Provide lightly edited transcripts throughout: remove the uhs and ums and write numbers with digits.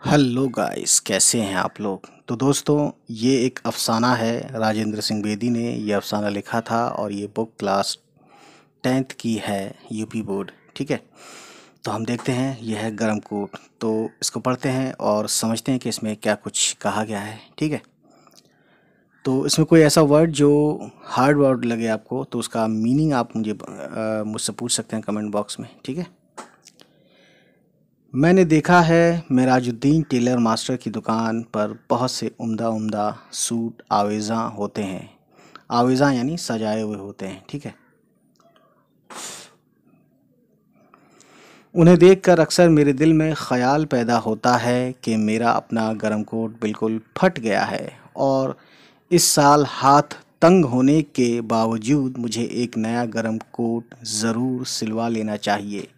Hello guys, कैसे हैं आप लोग। तो दोस्तों, ये एक अफ़साना है। राजेंद्र सिंह बेदी ने ये अफ़साना लिखा था और ये बुक क्लास 10th की है, यूपी बोर्ड। ठीक है, तो हम देखते हैं। ये है गरम कोट। तो इसको पढ़ते हैं और समझते हैं कि इसमें क्या कुछ कहा गया है। ठीक है, तो इसमें कोई ऐसा वर्ड जो हार्ड वर्ड लगे आपको, तो उसका मीनिंग आप मुझसे पूछ सकते हैं कमेंट बॉक्स में। ठीक है। मैंने देखा है मेराजुद्दीन टेलर मास्टर की दुकान पर बहुत से उम्दा उम्दा सूट आवेज़ां होते हैं। आवेज़ां यानी सजाए हुए होते हैं। ठीक है, उन्हें देखकर अक्सर मेरे दिल में ख़याल पैदा होता है कि मेरा अपना गरम कोट बिल्कुल फट गया है और इस साल हाथ तंग होने के बावजूद मुझे एक नया गरम कोट ज़रूर सिलवा लेना चाहिए।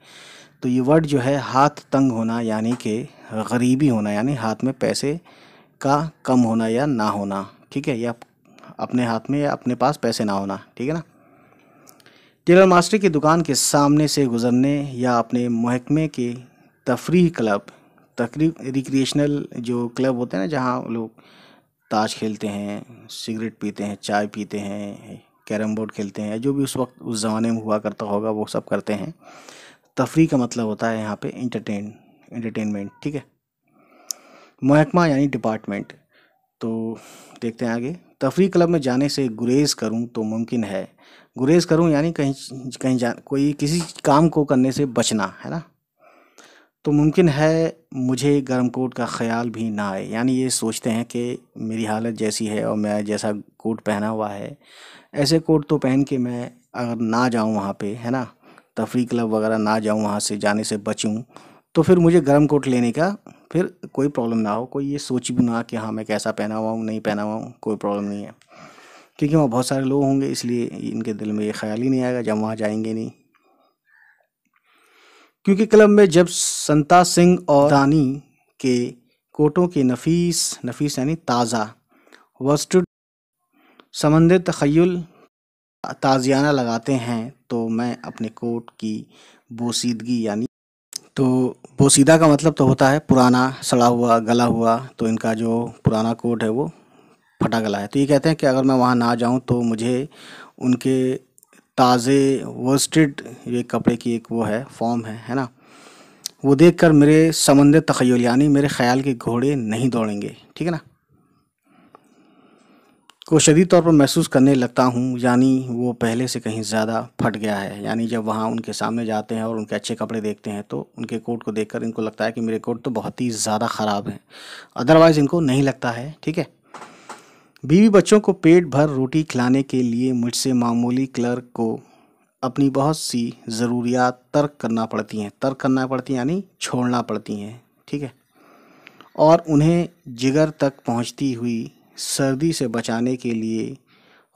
तो ये वर्ड जो है, हाथ तंग होना यानी कि गरीबी होना, यानी हाथ में पैसे का कम होना या ना होना। ठीक है, या अपने हाथ में या अपने पास पैसे ना होना। ठीक है ना। टेलर मास्टर की दुकान के सामने से गुजरने या अपने महकमे के तफरीह क्लब, तकरीब रिक्रिएशनल जो क्लब होते हैं ना, जहाँ लोग ताश खेलते हैं, सिगरेट पीते हैं, चाय पीते हैं, कैरम बोर्ड खेलते हैं, जो भी उस वक्त उस ज़माने में हुआ करता होगा, वो सब करते हैं। तफरीह का मतलब होता है यहाँ पे एंटरटेनमेंट। ठीक है, महकमा यानी डिपार्टमेंट। तो देखते हैं आगे। तफरीह क्लब में जाने से गुरेज करूं तो मुमकिन है। गुरेज करूं यानी कहीं कहीं जा कोई किसी काम को करने से बचना, है ना। तो मुमकिन है मुझे गर्म कोट का ख्याल भी ना आए, यानी ये सोचते हैं कि मेरी हालत जैसी है और मैं जैसा कोट पहना हुआ है, ऐसे कोट तो पहन के मैं अगर ना जाऊं वहाँ पे, है ना, तफरीह क्लब वगैरह ना जाऊं, वहाँ से जाने से बचूं, तो फिर मुझे गर्म कोट लेने का फिर कोई प्रॉब्लम ना हो। कोई ये सोच भी ना कि हाँ मैं कैसा पहना हुआ हूँ, नहीं पहना हुआ हूँ, कोई प्रॉब्लम नहीं है। क्योंकि वहाँ बहुत सारे लोग होंगे, इसलिए इनके दिल में ये ख्याल ही नहीं आएगा जब वहाँ जाएंगे नहीं। क्योंकि क्लब में जब संता सिंह और दानी के कोटों के नफीस नफीस यानी ताज़ा वस्त्र समंदर तखय्युल ताजियाना लगाते हैं, तो मैं अपने कोट की बोसीदगी यानी, तो बोसीदा का मतलब तो होता है पुराना, सड़ा हुआ, गला हुआ। तो इनका जो पुराना कोट है वो फटा गला है। तो ये कहते हैं कि अगर मैं वहाँ ना जाऊँ तो मुझे उनके ताज़े वर्स्टेड, ये कपड़े की एक वो है, फॉर्म है ना, वो देखकर मेरे समंदर तखय्युल यानी मेरे ख्याल के घोड़े नहीं दौड़ेंगे। ठीक है ना, को शदीद तौर पर महसूस करने लगता हूँ, यानी वो पहले से कहीं ज़्यादा फट गया है। यानी जब वहाँ उनके सामने जाते हैं और उनके अच्छे कपड़े देखते हैं, तो उनके कोट को देखकर इनको लगता है कि मेरे कोट तो बहुत ही ज़्यादा ख़राब है, अदरवाइज़ इनको नहीं लगता है। ठीक है, बीवी बच्चों को पेट भर रोटी खिलाने के लिए मुझसे मामूली क्लर्क को अपनी बहुत सी ज़रूरियात तर्क करना पड़ती हैं यानी छोड़ना पड़ती हैं। ठीक है, और उन्हें जिगर तक पहुंचती हुई सर्दी से बचाने के लिए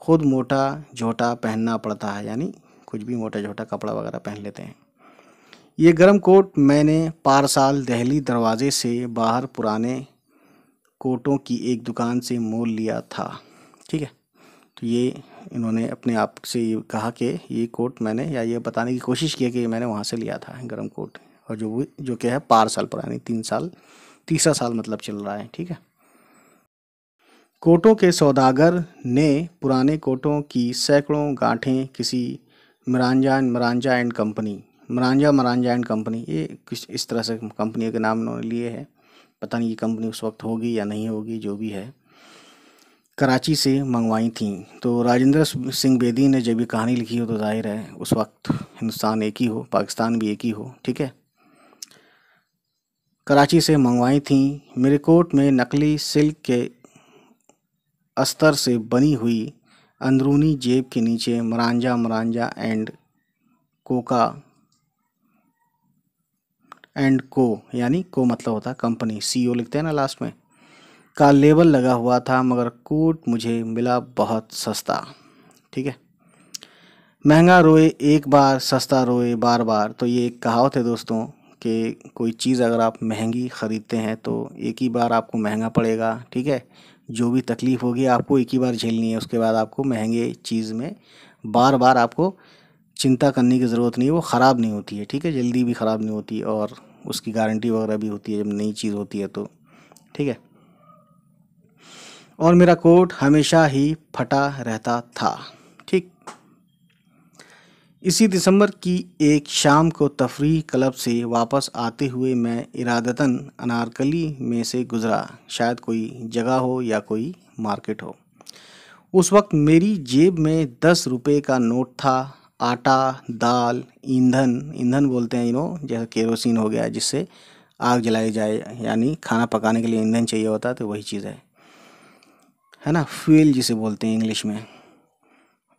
खुद मोटा झोटा पहनना पड़ता है, यानी कुछ भी मोटा झोटा कपड़ा वगैरह पहन लेते हैं। ये गर्म कोट मैंने पारसाल दहली दरवाजे से बाहर पुराने कोटों की एक दुकान से मोल लिया था। ठीक है, तो ये इन्होंने अपने आप से ये कहा कि ये कोट मैंने, या ये बताने की कोशिश की कि मैंने वहाँ से लिया था गर्म कोट, और जो क्या है पार साल पुरानी, 3 साल, तीसरा साल मतलब चल रहा है। ठीक है, कोटों के सौदागर ने पुराने कोटों की सैकड़ों गांठें किसी मरांजा एंड कंपनी, मरांजा एंड कंपनी, ये किस इस तरह से कंपनी के नाम उन्होंने लिए हैं। पता नहीं ये कंपनी उस वक्त होगी या नहीं होगी, जो भी है, कराची से मंगवाई थी। तो राजेंद्र सिंह बेदी ने जब ये कहानी लिखी हो तो जाहिर है उस वक्त हिंदुस्तान एक ही हो, पाकिस्तान भी एक ही हो। ठीक है, कराची से मंगवाई थी। मेरे कोट में नकली सिल्क के अस्तर से बनी हुई अंदरूनी जेब के नीचे मरांजा एंड कोका एंड को, यानी को मतलब होता है कंपनी, सीओ लिखते हैं ना लास्ट में, का लेबल लगा हुआ था, मगर कोट मुझे मिला बहुत सस्ता। ठीक है, महंगा रोए एक बार, सस्ता रोए बार बार। तो ये एक कहावत है दोस्तों कि कोई चीज़ अगर आप महंगी ख़रीदते हैं तो एक ही बार आपको महंगा पड़ेगा। ठीक है, जो भी तकलीफ़ होगी आपको एक ही बार झेलनी है, उसके बाद आपको महंगे चीज़ में बार बार आपको चिंता करने की ज़रूरत नहीं है। वो ख़राब नहीं होती है। ठीक है, जल्दी भी ख़राब नहीं होती, और उसकी गारंटी वगैरह भी होती है जब नई चीज़ होती है तो। ठीक है। और मेरा कोट हमेशा ही फटा रहता था। ठीक। इसी दिसंबर की एक शाम को तफरीह क्लब से वापस आते हुए मैं इरादतन अनारकली में से गुज़रा, शायद कोई जगह हो या कोई मार्केट हो। उस वक्त मेरी जेब में 10 रुपये का नोट था। आटा, दाल, ईंधन, ईंधन बोलते हैं जैसे केरोसिन हो गया जिससे आग जलाई जाए, यानी खाना पकाने के लिए ईंधन चाहिए होता है, तो वही चीज़ है ना, फ्यूल जिसे बोलते हैं इंग्लिश में।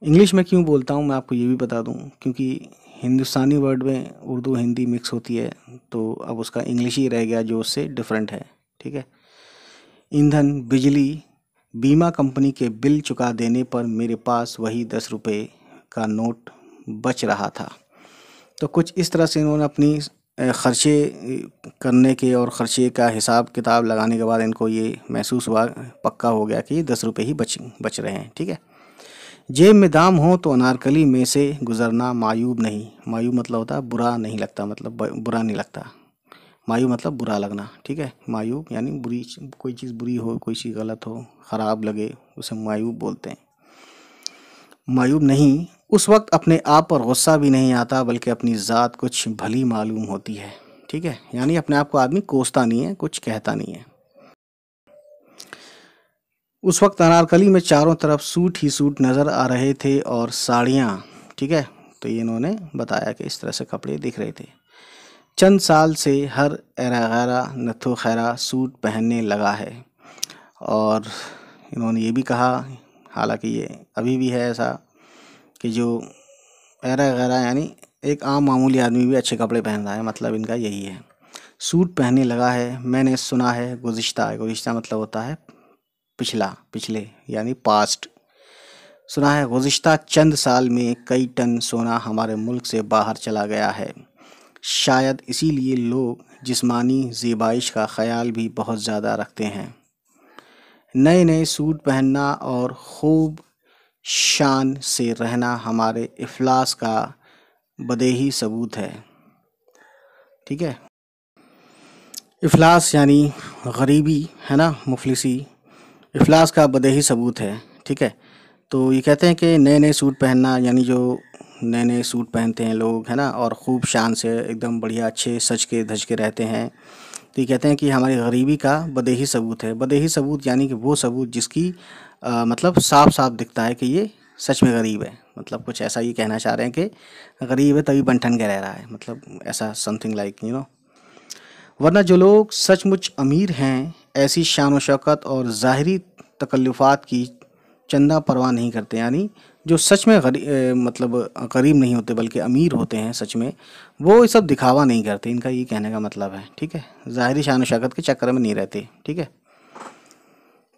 इंग्लिश में क्यों बोलता हूँ मैं आपको ये भी बता दूँ, क्योंकि हिंदुस्तानी वर्ड में उर्दू हिंदी मिक्स होती है, तो अब उसका इंग्लिश ही रह गया जो उससे डिफरेंट है। ठीक है। ईंधन, बिजली, बीमा कंपनी के बिल चुका देने पर मेरे पास वही 10 रुपये का नोट बच रहा था। तो कुछ इस तरह से इन्होंने अपनी ख़र्चे करने के और ख़र्चे का हिसाब किताब लगाने के बाद इनको ये महसूस हुआ, पक्का हो गया कि 10 रुपये ही बच रहे हैं। ठीक है। जेब में दाम हो तो अनारकली में से गुज़रना मायूब नहीं, मायूब मतलब होता है बुरा नहीं लगता, मतलब बुरा नहीं लगता। मायूब मतलब बुरा लगना। ठीक है। मायूब यानी बुरी, कोई चीज़ बुरी हो, कोई चीज़ गलत हो, ख़राब लगे, उसे मायूब बोलते हैं। मायूब नहीं, उस वक्त अपने आप पर गुस्सा भी नहीं आता, बल्कि अपनी ज़ात कुछ भली मालूम होती है। ठीक है। यानी अपने आप को आदमी कोसता नहीं है, कुछ कहता नहीं है। उस वक्त अनारकली में चारों तरफ सूट ही सूट नज़र आ रहे थे और साड़ियाँ। ठीक है। तो ये इन्होंने बताया कि इस तरह से कपड़े दिख रहे थे। चंद साल से हर एरा गैरा नथो खैरा सूट पहनने लगा है। और इन्होंने ये भी कहा, हालांकि ये अभी भी है ऐसा, कि जो एरा गैरा यानी एक आम मामूली आदमी भी अच्छे कपड़े पहन रहा है, मतलब इनका यही है। सूट पहनने लगा है। मैंने सुना है गुज़िश्ता, गुज़िश्ता मतलब होता है पिछला, पिछले यानी पास्ट। सुना है गुज़िश्ता चंद साल में कई टन सोना हमारे मुल्क से बाहर चला गया है। शायद इसीलिए लोग जिस्मानी ज़ेबाइश का ख़याल भी बहुत ज़्यादा रखते हैं। नए नए सूट पहनना और खूब शान से रहना हमारे इफ़लास का बदेही सबूत है। ठीक है। इफ़लास यानी गरीबी, है ना, मुफलिसी, इफ़लास का बदेही सबूत है। ठीक है। तो ये कहते हैं कि नए नए सूट पहनना, यानी जो नए नए सूट पहनते हैं लोग, है ना, और ख़ूब शान से एकदम बढ़िया अच्छे सज के धज के रहते हैं, तो ये कहते हैं कि हमारी गरीबी का बदेही सबूत है। बदेही सबूत यानी कि वो सबूत जिसकी मतलब साफ साफ दिखता है कि ये सच में गरीब है। मतलब कुछ ऐसा ये कहना चाह रहे हैं कि गरीब है तभी बन-ठन के रह रहा है, मतलब ऐसा समथिंग लाइक। वरना जो लोग सचमुच अमीर हैं, ऐसी शान व शौकत और ज़ाहिरी तकल्लुफ़ात की चंदा परवाह नहीं करते, यानी जो सच में मतलब गरीब नहीं होते बल्कि अमीर होते हैं सच में, वो ये सब दिखावा नहीं करते। इनका ये कहने का मतलब है। ठीक है। ज़ाहिरी शान व शौकत के चक्कर में नहीं रहते। ठीक है।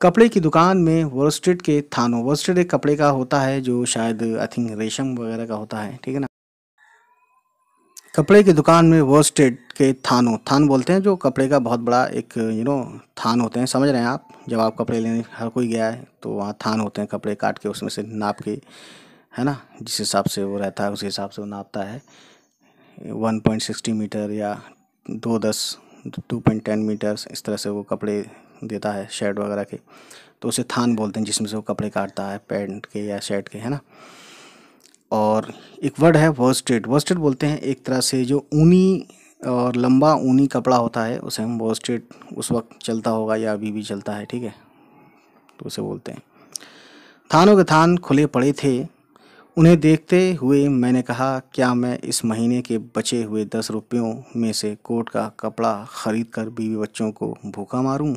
कपड़े की दुकान में वोर्स्टेड के थानों, वोर्स्टेड एक कपड़े का होता है जो शायद आई थिंक रेशम वगैरह का होता है। ठीक है ना। कपड़े की दुकान में वोर्स्टेड के थानों, थान बोलते हैं जो कपड़े का बहुत बड़ा एक थान होते हैं, समझ रहे हैं आप। जब आप कपड़े लेने हर कोई गया है तो वहाँ थान होते हैं, कपड़े काट के उसमें से नाप के, है ना, जिस हिसाब से वो रहता है उस हिसाब से वो नापता है। 1.60 मीटर या 2.10 मीटर्स इस तरह से वो कपड़े देता है शर्ट वगैरह के, तो उसे थान बोलते हैं जिसमें से वो कपड़े काटता है, पैंट के या शर्ट के, है ना। और एक वर्ड है वोर्स्टेड, वोर्स्टेड बोलते हैं एक तरह से जो ऊनी और लंबा ऊनी कपड़ा होता है, उसे हम वोर्स्टेड, उस वक्त चलता होगा या अभी भी चलता है। ठीक है। तो उसे बोलते हैं। थानों के थान खुले पड़े थे। उन्हें देखते हुए मैंने कहा, क्या मैं इस महीने के बचे हुए 10 रुपयों में से कोट का कपड़ा ख़रीद कर बीवी बच्चों को भूखा मारूं?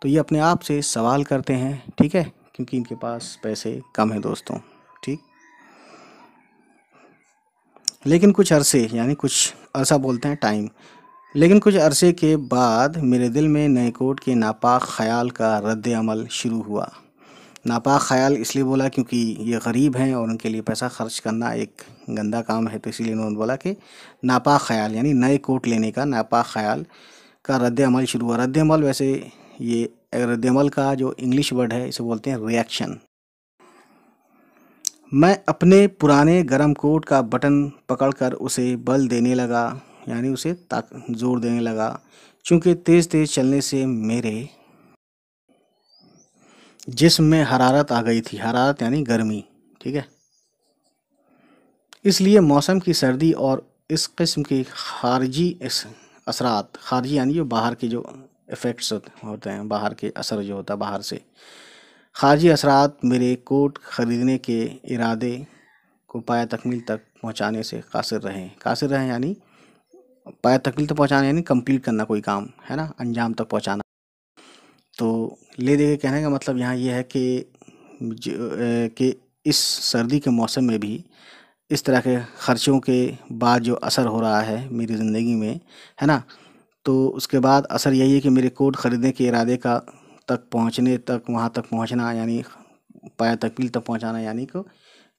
तो ये अपने आप से सवाल करते हैं। ठीक है। क्योंकि इनके पास पैसे कम हैं दोस्तों। ठीक। लेकिन कुछ अरसे, यानी कुछ अरसा बोलते हैं टाइम, लेकिन कुछ अरसे के बाद मेरे दिल में नए कोट के नापाक ख़याल का रद्द अमल शुरू हुआ। नापाक ख़याल इसलिए बोला क्योंकि ये गरीब हैं और उनके लिए पैसा खर्च करना एक गंदा काम है, तो इसीलिए उन्होंने बोला कि नापाक ख़याल यानी नए कोट लेने का नापाक ख़याल का रद्द अमल शुरू हुआ। रद्द अमल, वैसे ये रद्द अमल का जो इंग्लिश वर्ड है इसे बोलते हैं रिएक्शन। मैं अपने पुराने गर्म कोट का बटन पकड़कर उसे बल देने लगा, यानी उसे जोर देने लगा। चूँकि तेज़ तेज़ चलने से मेरे जिस्म में हरारत आ गई थी, हरारत यानी गर्मी, ठीक है। इसलिए मौसम की सर्दी और इस किस्म की खारजी असरात, खारजी यानी जो बाहर के जो इफ़ेक्ट्स होते हैं, बाहर के असर जो होता है बाहर से, खारजी असरात मेरे कोट ख़रीदने के इरादे को पाया तकमील तक पहुंचाने से कासिर रहे यानी पाया तकमील तक पहुंचाना यानी कंप्लीट करना कोई काम, है ना, अंजाम तक पहुंचाना। तो ले दे के कहने का मतलब यहाँ ये है कि इस सर्दी के मौसम में भी इस तरह के ख़र्चों के बाद जो असर हो रहा है मेरी ज़िंदगी में, है ना, तो उसके बाद असर यही है कि मेरे कोट ख़रीदने के इरादे का वहाँ तक पहुँचना यानी पाया तकमील तक पहुँचाना यानी कि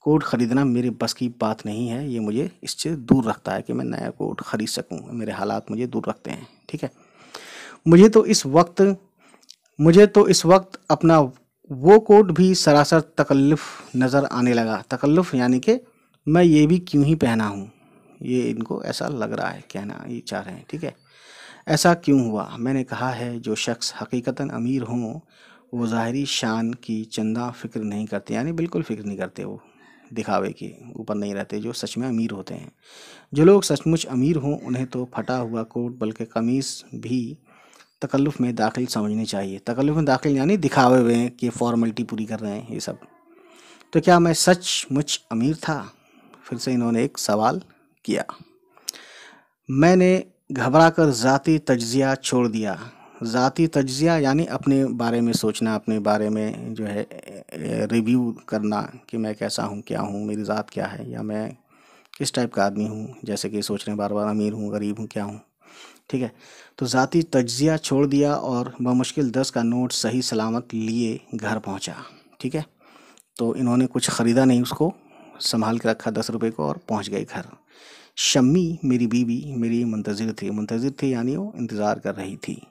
कोट ख़रीदना मेरे बस की बात नहीं है। ये मुझे इससे दूर रखता है कि मैं नया कोट ख़रीद सकूं, मेरे हालात मुझे दूर रखते हैं, ठीक है। मुझे तो इस वक्त अपना वो कोट भी सरासर तकल्लुफ़ नज़र आने लगा। तकल्लुफ़ यानी कि मैं ये भी क्यों ही पहना हूँ, ये इनको ऐसा लग रहा है, कहना ये चाह रहे हैं, ठीक है। ऐसा क्यों हुआ? मैंने कहा है जो शख्स हकीकतन अमीर हों वो ज़ाहिरी शान की चंदा फ़िक्र नहीं करते, यानी बिल्कुल फ़िक्र नहीं करते, वो दिखावे के ऊपर नहीं रहते जो सच में अमीर होते हैं। जो लोग सचमुच अमीर हों उन्हें तो फटा हुआ कोट बल्कि कमीज़ भी तकल्लुफ़ में दाखिल समझनी चाहिए। तकल्लुफ़ में दाखिल यानी दिखावे हुए कि फॉर्मेलिटी पूरी कर रहे हैं ये सब। तो क्या मैं सचमुच अमीर था? फिर से इन्होंने एक सवाल किया। मैंने घबराकर ज़ाती तज्ज़िया छोड़ दिया। ज़ाती तज्ज़िया यानी अपने बारे में सोचना, अपने बारे में जो है रिव्यू करना कि मैं कैसा हूँ, क्या हूँ, मेरी ज़ात क्या है, या मैं किस टाइप का आदमी हूँ, जैसे कि सोच रहे हैं बार बार अमीर हूँ, गरीब हूँ, क्या हूँ, ठीक है। तो ज़ाती तज्ज़िया छोड़ दिया और बमुश्किल 10 का नोट सही सलामत लिए घर पहुँचा, ठीक है। तो इन्होंने कुछ ख़रीदा नहीं, उसको संभाल के रखा 10 रुपये को और पहुँच गए घर। शम्मी मेरी बीवी मेरी मुंतज़िर थी यानी वो इंतज़ार कर रही थी।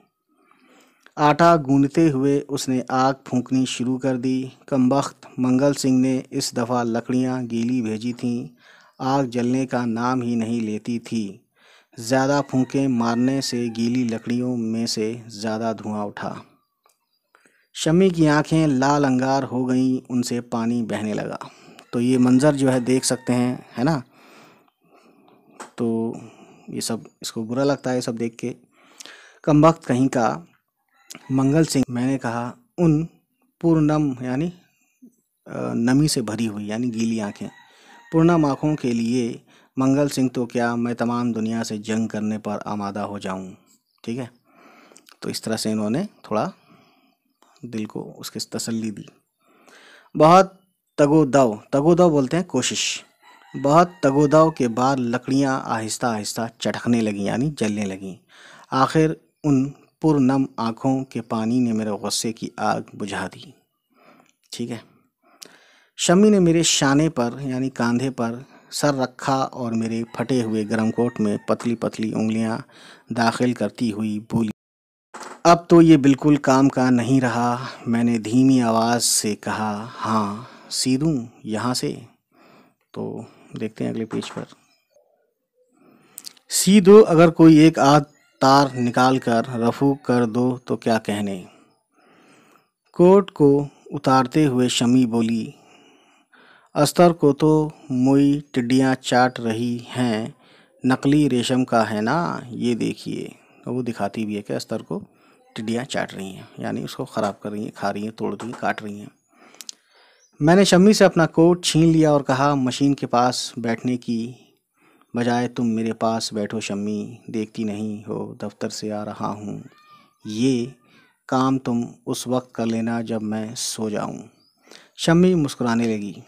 आटा गूंदते हुए उसने आग फूंकनी शुरू कर दी। कमबख्त मंगल सिंह ने इस दफ़ा लकड़ियां गीली भेजी थीं। आग जलने का नाम ही नहीं लेती थी। ज़्यादा फूंके मारने से गीली लकड़ियों में से ज़्यादा धुआं उठा। शम्मी की आंखें लाल अंगार हो गईं, उनसे पानी बहने लगा। तो ये मंज़र जो है देख सकते हैं, है ना। तो ये सब इसको बुरा लगता है सब देख के। कमबख्त कहीं का मंगल सिंह, मैंने कहा उन पूर्णम यानी नमी से भरी हुई यानी गीली आंखें, पूर्णम आँखों के लिए मंगल सिंह तो क्या मैं तमाम दुनिया से जंग करने पर आमादा हो जाऊं, ठीक है। तो इस तरह से इन्होंने थोड़ा दिल को उसकी तसल्ली दी। बहुत तगोदव बोलते हैं कोशिश। बहुत तगोदव के बाद लकड़ियां आहिस्ता आहिस्ता चटकने लगीं यानी जलने लगीं। आखिर उन पुरनम आँखों के पानी ने मेरे गुस्से की आग बुझा दी, ठीक है। शम्मी ने मेरे शाने पर यानी कंधे पर सर रखा और मेरे फटे हुए गर्म कोट में पतली पतली उंगलियां दाखिल करती हुई बोली, अब तो ये बिल्कुल काम का नहीं रहा। मैंने धीमी आवाज़ से कहा, हाँ सी दूँ यहाँ से। तो देखते हैं अगले पेज पर। सी दो, अगर कोई एक आध तार निकाल कर रफू कर दो तो क्या कहने। कोट को उतारते हुए शमी बोली, अस्तर को तो मोई टिड्डियाँ चाट रही हैं, नकली रेशम का है ना, ये देखिए। तो वो दिखाती भी है कि अस्तर को टिड्डियाँ चाट रही हैं यानी उसको ख़राब कर रही हैं, खा रही हैं, तोड़ रही हैं, काट रही हैं। मैंने शम्मी से अपना कोट छीन लिया और कहा, मशीन के पास बैठने की बजाय तुम मेरे पास बैठो शम्मी, देखती नहीं हो दफ्तर से आ रहा हूँ। ये काम तुम उस वक्त कर लेना जब मैं सो जाऊँ। शम्मी मुस्कुराने लगी।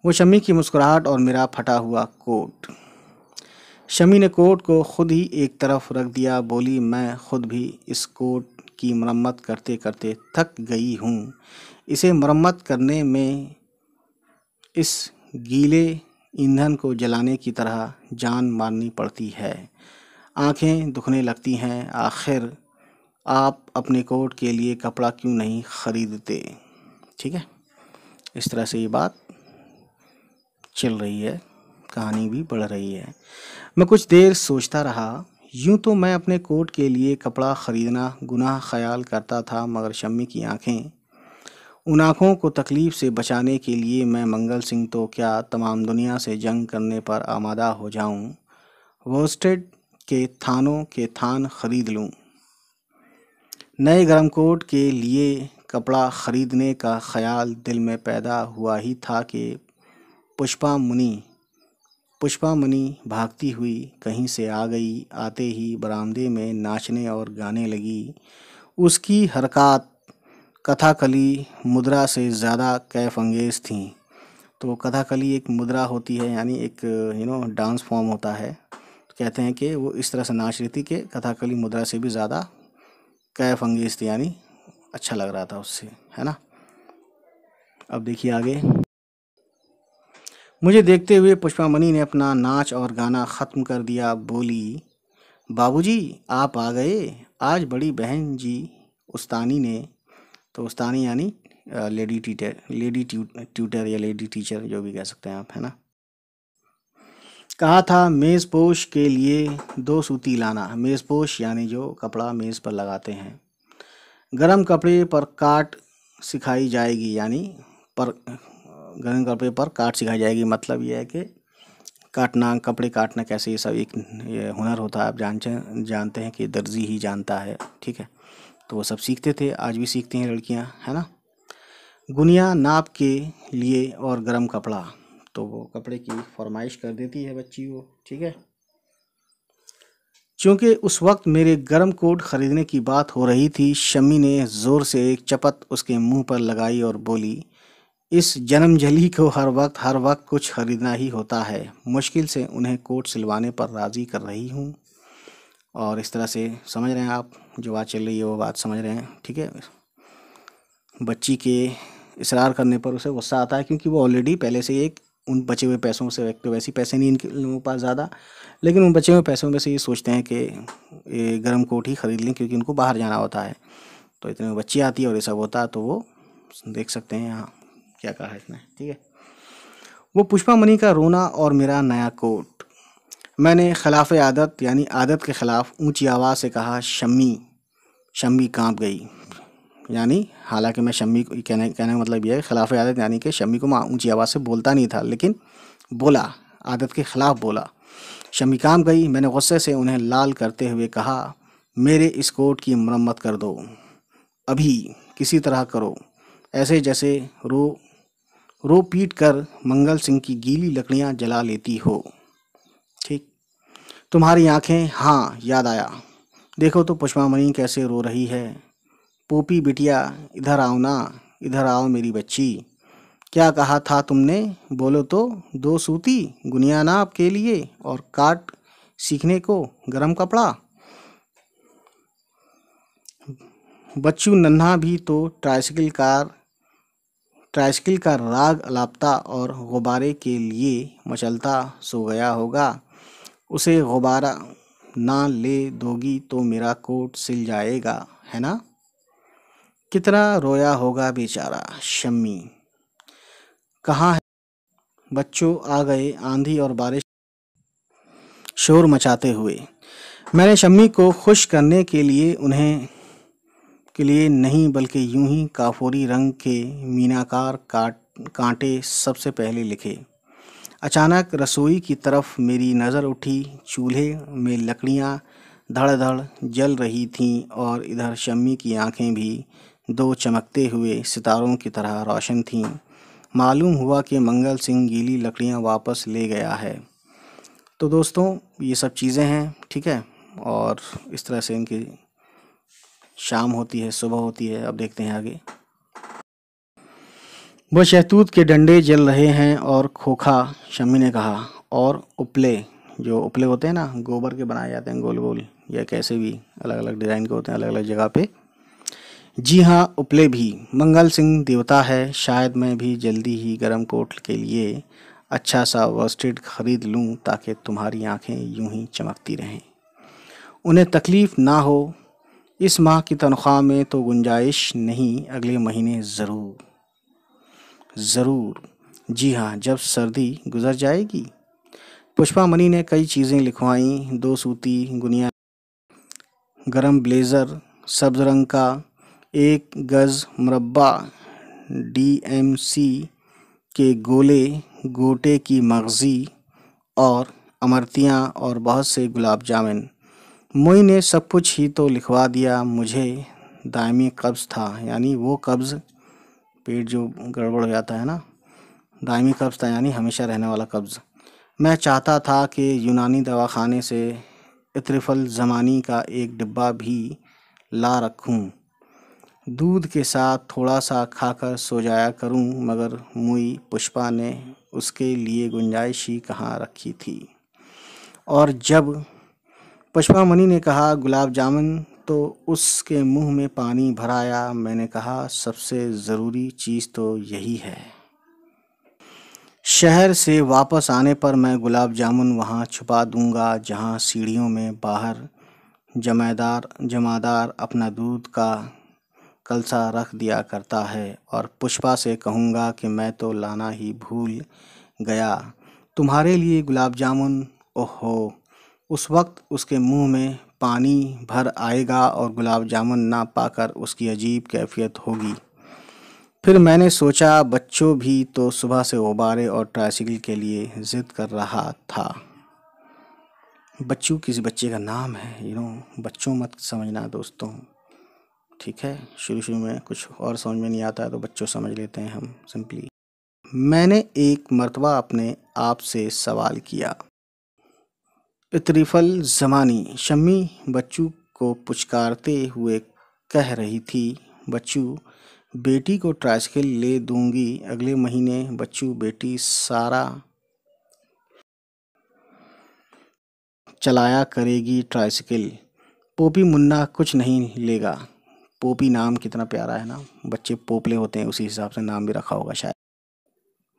वो शम्मी की मुस्कुराहट और मेरा फटा हुआ कोट। शम्मी ने कोट को खुद ही एक तरफ रख दिया, बोली, मैं खुद भी इस कोट की मरम्मत करते करते थक गई हूँ। इसे मरम्मत करने में इस गीले ईंधन को जलाने की तरह जान मारनी पड़ती है। आंखें दुखने लगती हैं। आखिर आप अपने कोट के लिए कपड़ा क्यों नहीं ख़रीदते, ठीक है। इस तरह से ये बात चल रही है, कहानी भी बढ़ रही है। मैं कुछ देर सोचता रहा। यूं तो मैं अपने कोट के लिए कपड़ा ख़रीदना गुनाह ख्याल करता था, मगर शम्मी की आंखें उन आँखों को तकलीफ़ से बचाने के लिए मैं मंगल सिंह तो क्या तमाम दुनिया से जंग करने पर आमादा हो जाऊं। वोस्टेड के थानों के थान खरीद लूं। नए गरम कोट के लिए कपड़ा खरीदने का ख्याल दिल में पैदा हुआ ही था कि पुष्पा मुनि भागती हुई कहीं से आ गई। आते ही बरामदे में नाचने और गाने लगी। उसकी हरकत कथाकली मुद्रा से ज़्यादा कैफ अंगेज़ थी। तो कथाकली एक मुद्रा होती है, यानी एक डांस फॉर्म होता है। तो कहते हैं कि वो इस तरह से नाच रही थी कि कथाकली मुद्रा से भी ज़्यादा कैफ अंगेज़ थी, यानी अच्छा लग रहा था उससे, है ना। अब देखिए आगे। मुझे देखते हुए पुष्पामणि ने अपना नाच और गाना ख़त्म कर दिया। बोली, बाबूजी आप आ गए। आज बड़ी बहन जी उस्तानी ने, तो उस्तानी यानी लेडी ट्यूटर या लेडी टीचर, जो भी कह सकते हैं आप, है ना, कहा था मेज़पोश के लिए 2 सूती लाना। मेज़पोश यानी जो कपड़ा मेज़ पर लगाते हैं। गरम कपड़े पर काट सिखाई जाएगी, यानी पर गरम कपड़े पर काट सिखाई जाएगी, मतलब ये है कि काटना, कपड़े काटना कैसे, ये सब एक ये हुनर होता है। आप जानते हैं कि दर्जी ही जानता है, ठीक है। तो वो सब सीखते थे, आज भी सीखती हैं लड़कियां, है ना। गुनिया नाप के लिए और गरम कपड़ा, तो वो कपड़े की फरमाइश कर देती है बच्ची वो, ठीक है। चूँकि उस वक्त मेरे गरम कोट ख़रीदने की बात हो रही थी, शम्मी ने ज़ोर से एक चपत उसके मुंह पर लगाई और बोली, इस जन्मजली को हर वक्त कुछ खरीदना ही होता है। मुश्किल से उन्हें कोट सिलवाने पर राज़ी कर रही हूँ। और इस तरह से समझ रहे हैं आप, जो बात चल रही है वो बात समझ रहे हैं, ठीक है। बच्ची के इसरार करने पर उसे गुस्सा आता है, क्योंकि वो ऑलरेडी पहले से एक उन बचे हुए पैसों से, एक तो वैसे पैसे नहीं इनके लोगों के पास ज़्यादा, लेकिन उन बचे हुए पैसों में से ये सोचते हैं कि ये गर्म कोट ही ख़रीद लें, क्योंकि उनको बाहर जाना होता है। तो इतने में बच्ची आती है और ये सब होता है, तो वो देख सकते हैं यहाँ क्या कहा है इसने, ठीक है। वो पुष्पामणि का रोना और मेरा नया कोट। मैंने खिलाफ आदत यानी आदत के ख़िलाफ़ ऊंची आवाज़ से कहा, शम्मी। शम्मी कांप गई। यानी हालांकि मैं शम्मी को कहने का मतलब यह है, खिलाफ आदत यानी कि शम्मी को मैं ऊंची आवाज़ से बोलता नहीं था, लेकिन बोला, आदत के ख़िलाफ़ बोला। शम्मी कांप गई। मैंने गुस्से से उन्हें लाल करते हुए कहा, मेरे इस कोट की मरम्मत कर दो, अभी किसी तरह करो, ऐसे जैसे रो पीट कर मंगल सिंह की गीली लकड़ियां जला लेती हो। ठीक, तुम्हारी आंखें, हाँ याद आया। देखो तो पुष्पामणि कैसे रो रही है। पोपी बिटिया इधर आओ ना, इधर आओ मेरी बच्ची। क्या कहा था तुमने, बोलो तो। 2 सूती गुनिया नाप के लिए और काट सीखने को गरम कपड़ा। बच्चू नन्हा भी तो ट्राइसिकल का राग अलापता और गुब्बारे के लिए मचलता सो गया होगा। उसे गुब्बारा ना ले दोगी तो मेरा कोट सिल जाएगा, है ना। कितना रोया होगा बेचारा शम्मी। कहाँ है। बच्चों आ गए आंधी और बारिश शोर मचाते हुए। मैंने शम्मी को खुश करने के लिए नहीं, बल्कि यूं ही काफोरी रंग के मीनाकार कांटे सबसे पहले लिखे। अचानक रसोई की तरफ मेरी नज़र उठी। चूल्हे में लकड़ियां धड़-धड़ जल रही थीं और इधर शम्मी की आंखें भी 2 चमकते हुए सितारों की तरह रोशन थीं। मालूम हुआ कि मंगल सिंह गीली लकड़ियां वापस ले गया है। तो दोस्तों ये सब चीज़ें हैं, ठीक है। और इस तरह से इनकी शाम होती है, सुबह होती है। अब देखते हैं आगे। वह शहतूत के डंडे जल रहे हैं और खोखा, शम्मी ने कहा, और उपले, जो उपले होते हैं ना, गोबर के बनाए जाते हैं गोल गोल, या कैसे भी अलग अलग डिज़ाइन के होते हैं अलग अलग जगह पे। जी हाँ, उपले भी। मंगल सिंह देवता है। शायद मैं भी जल्दी ही गरम कोट के लिए अच्छा सा वस्टेड खरीद लूँ, ताकि तुम्हारी आंखें यूं ही चमकती रहें, उन्हें तकलीफ़ ना हो। इस माह की तनख्वाह में तो गुंजाइश नहीं, अगले महीने ज़रूर। जी हाँ, जब सर्दी गुजर जाएगी। पुष्पामणि ने कई चीज़ें लिखवाईं। 2 सूती गुनिया, गरम ब्लेज़र सब्ज़ रंग का, 1 गज़ मुरब्बा DMC के गोले, गोटे की मगज़ी और अमरतियाँ और बहुत से गुलाब जामुन। मोई ने सब कुछ ही तो लिखवा दिया। मुझे दायमी कब्ज़ था, यानी वो कब्ज़, पेट जो गड़बड़ हो जाता है ना, दायमी कब्ज़ था यानी हमेशा रहने वाला कब्ज़। मैं चाहता था कि यूनानी दवाखाने से इत्रिफल ज़मानी का एक डिब्बा भी ला रखूं, दूध के साथ थोड़ा सा खाकर सो जाया करूं, मगर मुई पुष्पा ने उसके लिए गुंजाइश ही कहाँ रखी थी। और जब पुष्पा मणि ने कहा गुलाब जामुन, तो उसके मुंह में पानी भर आया। मैंने कहा सबसे ज़रूरी चीज़ तो यही है। शहर से वापस आने पर मैं गुलाब जामुन वहाँ छुपा दूंगा जहाँ सीढ़ियों में बाहर जमादार अपना दूध का कलसा रख दिया करता है, और पुष्पा से कहूँगा कि मैं तो लाना ही भूल गया तुम्हारे लिए गुलाब जामुन। ओहो, उस वक्त उसके मुंह में पानी भर आएगा और गुलाब जामुन ना पाकर उसकी अजीब कैफियत होगी। फिर मैंने सोचा बच्चों भी तो सुबह से गुब्बारे और ट्राइसिकल के लिए ज़िद कर रहा था। बच्चू किसी बच्चे का नाम है, बच्चों मत समझना दोस्तों, ठीक है। शुरू में कुछ और समझ में नहीं आता है तो बच्चों समझ लेते हैं हम सिंपली। मैंने एक मर्तबा अपने आप से सवाल किया। इत्रिफल ज़मानी शम्मी बच्चू को पुचकारते हुए कह रही थी, बच्चू बेटी को ट्राइसिकल ले दूंगी अगले महीने। बच्चू बेटी सारा चलाया करेगी ट्राइसिकल। पोपी मुन्ना कुछ नहीं लेगा। पोपी नाम कितना प्यारा है ना, बच्चे पोपले होते हैं, उसी हिसाब से नाम भी रखा होगा शायद।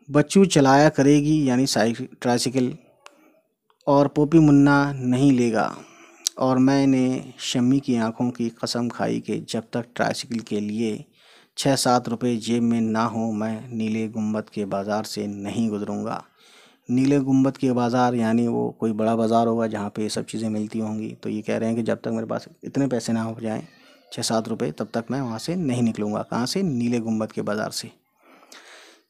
बच्चू चलाया करेगी यानी ट्राइसिकल, और पोपी मुन्ना नहीं लेगा। और मैंने शम्मी की आंखों की कसम खाई कि जब तक ट्राइसिकल के लिए 6-7 रुपये जेब में ना हो मैं नीले गुंबद के बाज़ार से नहीं गुजरूंगा। नीले गुंबद के बाज़ार यानी वो कोई बड़ा बाज़ार होगा जहाँ पे ये सब चीज़ें मिलती होंगी। तो ये कह रहे हैं कि जब तक मेरे पास इतने पैसे ना हो जाएं 6-7 रुपये, तब तक मैं वहाँ से नहीं निकलूँगा। कहाँ से? नीले गुंबद के बाज़ार से।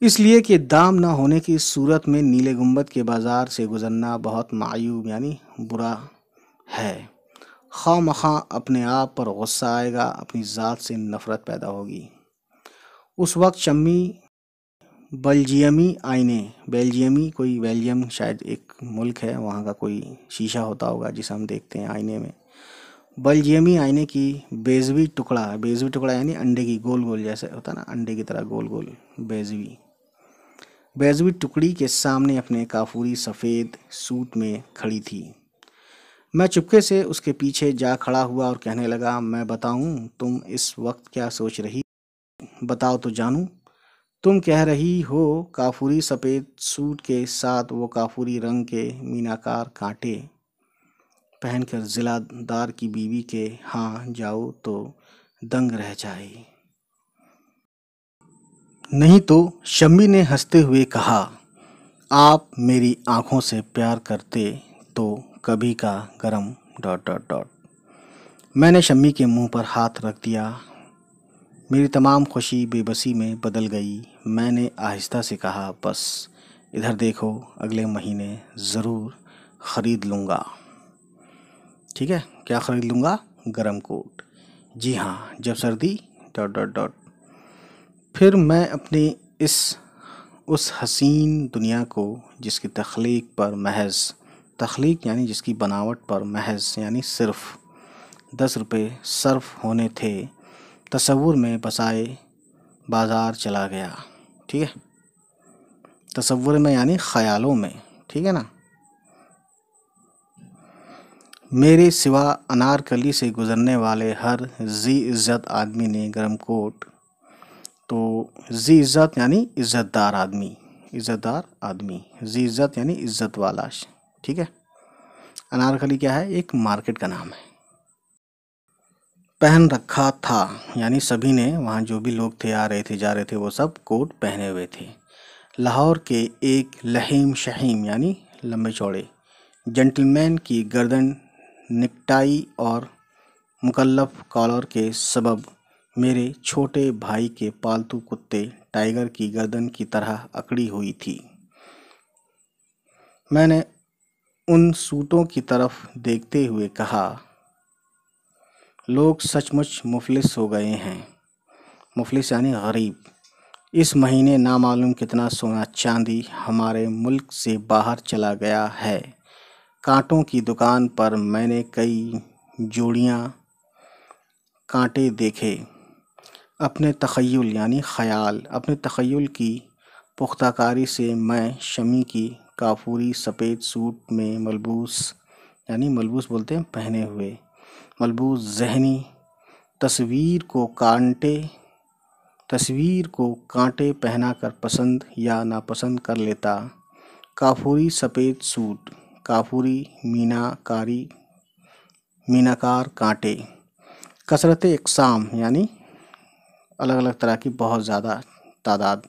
इसलिए कि दाम ना होने की सूरत में नीले गुंबद के बाज़ार से गुज़रना बहुत मायूब यानी बुरा है। खामखा अपने आप पर गुस्सा आएगा, अपनी ज़ात से नफ़रत पैदा होगी। उस वक्त शम्मी बेल्जियमी कोई बेल्जियम शायद एक मुल्क है, वहाँ का कोई शीशा होता होगा जिसे हम देखते हैं आईने में। बेल्जियमी आईने की बेजवी टुकड़ा यानी अंडे की गोल गोल जैसे होता ना, अंडे की तरह गोल गोल बेजवी टुकड़ी के सामने अपने काफूरी सफ़ेद सूट में खड़ी थी। मैं चुपके से उसके पीछे जा खड़ा हुआ और कहने लगा, मैं बताऊं तुम इस वक्त क्या सोच रही? बताओ तो जानूं। तुम कह रही हो काफूरी सफ़ेद सूट के साथ वो काफूरी रंग के मीनाकार कांटे पहनकर जिलादार की बीवी के यहाँ जाओ तो दंग रह जाए। नहीं तो, शम्मी ने हंसते हुए कहा, आप मेरी आंखों से प्यार करते तो कभी का गरम ... मैंने शम्मी के मुंह पर हाथ रख दिया। मेरी तमाम खुशी बेबसी में बदल गई। मैंने आहिस्ता से कहा, बस इधर देखो, अगले महीने ज़रूर ख़रीद लूँगा। ठीक है, क्या ख़रीद लूँगा? गरम कोट। जी हाँ, जब सर्दी ... फिर मैं अपनी उस हसीन दुनिया को जिसकी तख्लीक यानी जिसकी बनावट पर महज यानी सिर्फ 10 रुपये सर्फ होने थे, तसव्वुर में बसाए बाज़ार चला गया। ठीक है, तसव्वुर में यानी ख़यालों में, ठीक है ना। मेरे सिवा अनारकली से गुज़रने वाले हर जी इज़्ज़त आदमी ने गरम कोट, तो जी इज़्ज़त यानी इज़्ज़तदार आदमी, जी इज़्ज़त यानी इज़्ज़त वाला, ठीक है। अनारकली क्या है? एक मार्केट का नाम है। पहन रखा था यानी सभी ने, वहाँ जो भी लोग थे, आ रहे थे, जा रहे थे, वो सब कोट पहने हुए थे। लाहौर के एक लहीम शहीम यानी लंबे चौड़े जेंटलमैन की गर्दन निकटाई और मुकल्लफ कॉलर के सबब मेरे छोटे भाई के पालतू कुत्ते टाइगर की गर्दन की तरह अकड़ी हुई थी। मैंने उन सूटों की तरफ देखते हुए कहा, लोग सचमुच मुफलिस हो गए हैं। मुफलिस यानी गरीब। इस महीने नामालूम कितना सोना चांदी हमारे मुल्क से बाहर चला गया है। कांटों की दुकान पर मैंने कई जोड़ियां कांटे देखे। अपने तख़य्युल यानी ख़याल, अपने तख़य्युल की पुख्ताकारी से मैं शमी की काफूरी सफ़ेद सूट में मलबूस यानी मलबूस बोलते हैं पहने हुए, मलबूस ज़हनी तस्वीर को कांटे पहनाकर पसंद या नापसंद कर लेता। काफूरी सफ़ेद सूट, काफूरी मीनाकार कांटे, कसरत इक़साम यानी अलग अलग तरह की बहुत ज़्यादा तादाद,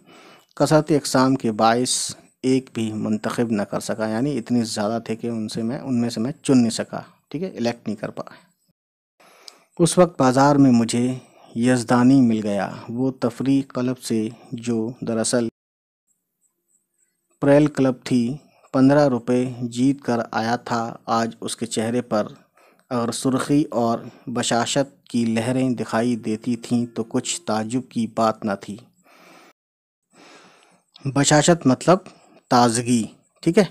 कसरत इक़साम के बाइस एक भी मुंतखब न कर सका, यानी इतनी ज़्यादा थे कि उनमें से मैं चुन नहीं सका, ठीक है, इलेक्ट नहीं कर पाया। उस वक्त बाज़ार में मुझे यज़दानी मिल गया, वो तफरी क्लब से जो दरअसल प्रेल क्लब थी। 15 रुपये जीत कर आया था। आज उसके चेहरे पर अगर सुर्खी और बशाशत की लहरें दिखाई देती थीं तो कुछ ताज्जुब की बात न थी। बशाशत मतलब ताजगी, ठीक है,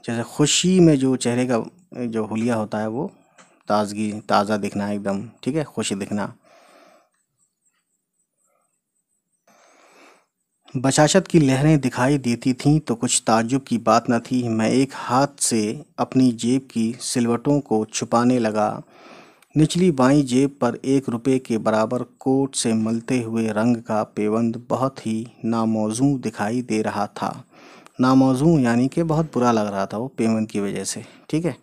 जैसे खुशी में जो चेहरे का जो हुलिया होता है वो ताजगी, ताज़ा दिखना एकदम, ठीक है, खुशी दिखना। बशाशत की लहरें दिखाई देती थीं तो कुछ ताज्जुब की बात न थी। मैं एक हाथ से अपनी जेब की सिलवटों को छुपाने लगा। निचली बाईं जेब पर 1 रुपये के बराबर कोट से मलते हुए रंग का पेबंद बहुत ही नामौजू दिखाई दे रहा था। नामौजू यानी कि बहुत बुरा लग रहा था वो पेबंद की वजह से, ठीक है।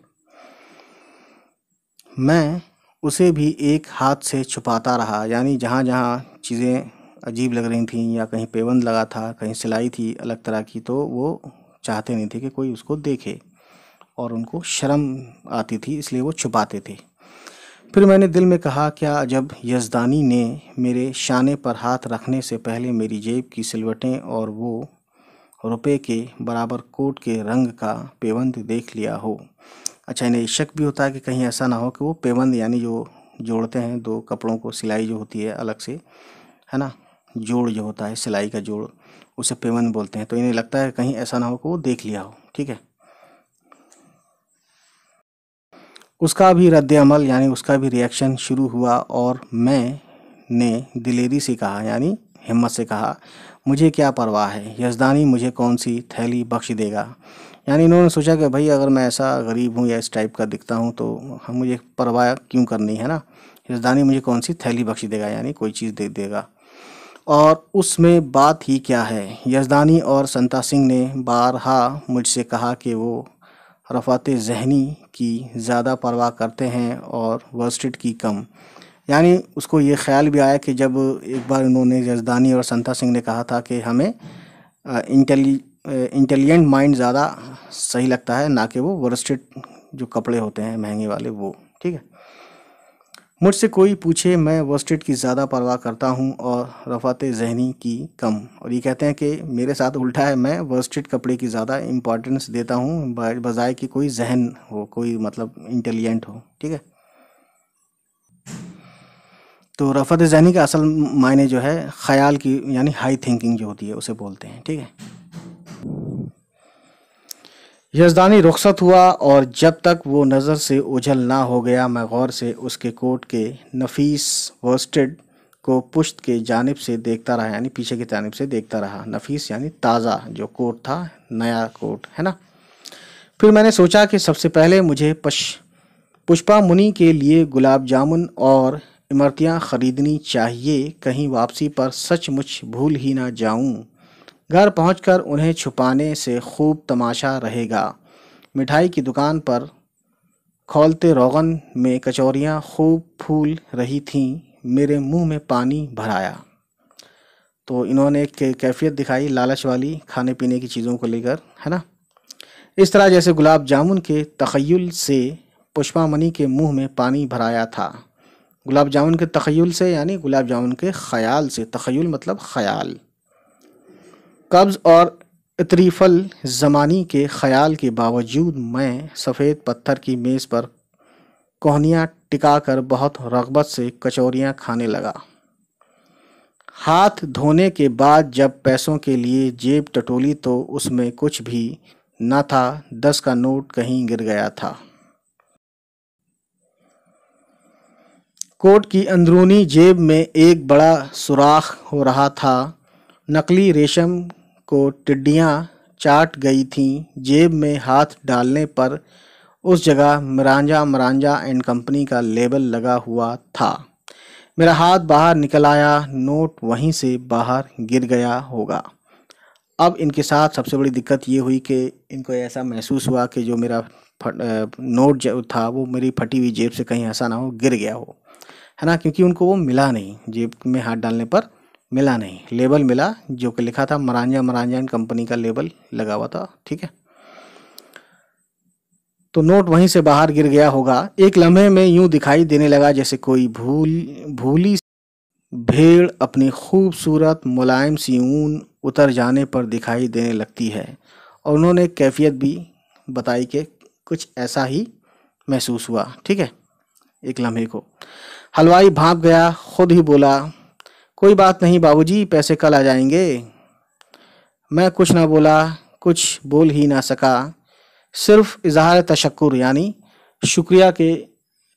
मैं उसे भी एक हाथ से छुपाता रहा, यानी जहाँ जहाँ चीज़ें अजीब लग रही थीं या कहीं पेबंद लगा था, कहीं सिलाई थी अलग तरह की, तो वो चाहते नहीं थे कि कोई उसको देखे और उनको शर्म आती थी, इसलिए वो छुपाते थे। फिर मैंने दिल में कहा, क्या अजब यज़दानी ने मेरे शाने पर हाथ रखने से पहले मेरी जेब की सिलवटें और वो रुपए के बराबर कोट के रंग का पेबंद देख लिया हो। अच्छा, इन्हें शक भी होता है कि कहीं ऐसा ना हो कि वो पेबंद यानी जो जोड़ते हैं दो कपड़ों को, सिलाई जो होती है अलग से, है ना, जोड़ जो होता है सिलाई का जोड़, उसे पेबंद बोलते हैं। तो इन्हें लगता है कहीं ऐसा ना हो कि वो देख लिया हो, ठीक है। उसका भी रद्द-ए-अमल यानी उसका भी रिएक्शन शुरू हुआ और मैंने दिलेरी से कहा यानी हिम्मत से कहा, मुझे क्या परवाह है, यज़दानी मुझे कौन सी थैली बख्श देगा। यानी इन्होंने सोचा कि भाई अगर मैं ऐसा गरीब हूँ या इस टाइप का दिखता हूँ तो मुझे परवाह क्यों करनी है ना, यज़दानी मुझे कौन सी थैली बख्श देगा, यानी कोई चीज़ दे देगा। और उसमें बात ही क्या है, यज़दानी और संता सिंह ने बारहा मुझसे कहा कि वो रफ़ात ज़हनी की ज़्यादा परवाह करते हैं और वर्स्टेड की कम। यानी उसको ये ख्याल भी आया कि जब एक बार उन्होंने यज़दानी और संता सिंह ने कहा था कि हमें इंटेलिजेंट माइंड ज़्यादा सही लगता है, ना कि वो वर्स्टेड जो कपड़े होते हैं महंगे वाले वो, ठीक है। मुझसे कोई पूछे मैं वर्स्टेड की ज़्यादा परवाह करता हूँ और रफ़ात ज़हनी की कम। और ये कहते हैं कि मेरे साथ उल्टा है, मैं वर्स्टेड कपड़े की ज़्यादा इम्पोर्टेंस देता हूँ बजाय कि कोई जहन हो, कोई मतलब इंटेलिजेंट हो, ठीक है। तो रफ़ात ज़हनी का असल मायने जो है ख़याल की यानी हाई थिंकिंग जो होती है उसे बोलते हैं, ठीक है। यज़दानी रुखसत हुआ और जब तक वो नज़र से ओझल ना हो गया मैं गौर से उसके कोट के नफीस वर्स्टेड को पुश्त के जानिब से देखता रहा, यानी पीछे की जानिब से देखता रहा। नफीस यानी ताज़ा जो कोट था, नया कोट है ना। फिर मैंने सोचा कि सबसे पहले मुझे पुष्पा मुनि के लिए गुलाब जामुन और इमरतियाँ ख़रीदनी चाहिए, कहीं वापसी पर सचमुच भूल ही ना जाऊं। घर पहुंचकर उन्हें छुपाने से खूब तमाशा रहेगा। मिठाई की दुकान पर खौलते रोगन में कचौरियाँ खूब फूल रही थीं, मेरे मुंह में पानी भर आया। तो इन्होंने एक कैफियत दिखाई लालच वाली खाने पीने की चीज़ों को लेकर, है ना। इस तरह जैसे गुलाब जामुन के तख़य्युल से पुष्पा मनी के मुंह में पानी भर आया था। गुलाब जामुन के तख़य्युल से यानी गुलाब जामुन के ख़याल से, तख़य्युल मतलब ख़याल, कब्ज़ और इतरीफल ज़मानी के ख़याल के बावजूद मैं सफ़ेद पत्थर की मेज़ पर कोहनियाँ टिकाकर बहुत रग़बत से कचौरियाँ खाने लगा। हाथ धोने के बाद जब पैसों के लिए जेब टटोली तो उसमें कुछ भी न था। 10 का नोट कहीं गिर गया था। कोट की अंदरूनी जेब में एक बड़ा सुराख हो रहा था। नकली रेशम को टिड्डियाँ चाट गई थीं। जेब में हाथ डालने पर उस जगह मिरांजा मरांजा एंड कंपनी का लेबल लगा हुआ था। मेरा हाथ बाहर निकल आया। नोट वहीं से बाहर गिर गया होगा। अब इनके साथ सबसे बड़ी दिक्कत ये हुई कि इनको ऐसा महसूस हुआ कि जो मेरा नोट जो था वो मेरी फटी हुई जेब से कहीं ऐसा ना हो गिर गया हो, है ना, क्योंकि उनको वो मिला नहीं। जेब में हाथ डालने पर मिला नहीं। लेबल मिला जो कि लिखा था मरांजा मरांजा एंड कंपनी का लेबल लगा हुआ था। ठीक है, तो नोट वहीं से बाहर गिर गया होगा। एक लम्हे में यूं दिखाई देने लगा जैसे कोई भूली भेड़ अपनी खूबसूरत मुलायम सी ऊन उतर जाने पर दिखाई देने लगती है। और उन्होंने कैफियत भी बताई कि कुछ ऐसा ही महसूस हुआ। ठीक है, एक लम्हे को। हलवाई भाप गया, खुद ही बोला, कोई बात नहीं बाबूजी, पैसे कल आ जाएंगे। मैं कुछ ना बोला, कुछ बोल ही ना सका। सिर्फ इजहार तशक्कुर यानी शुक्रिया के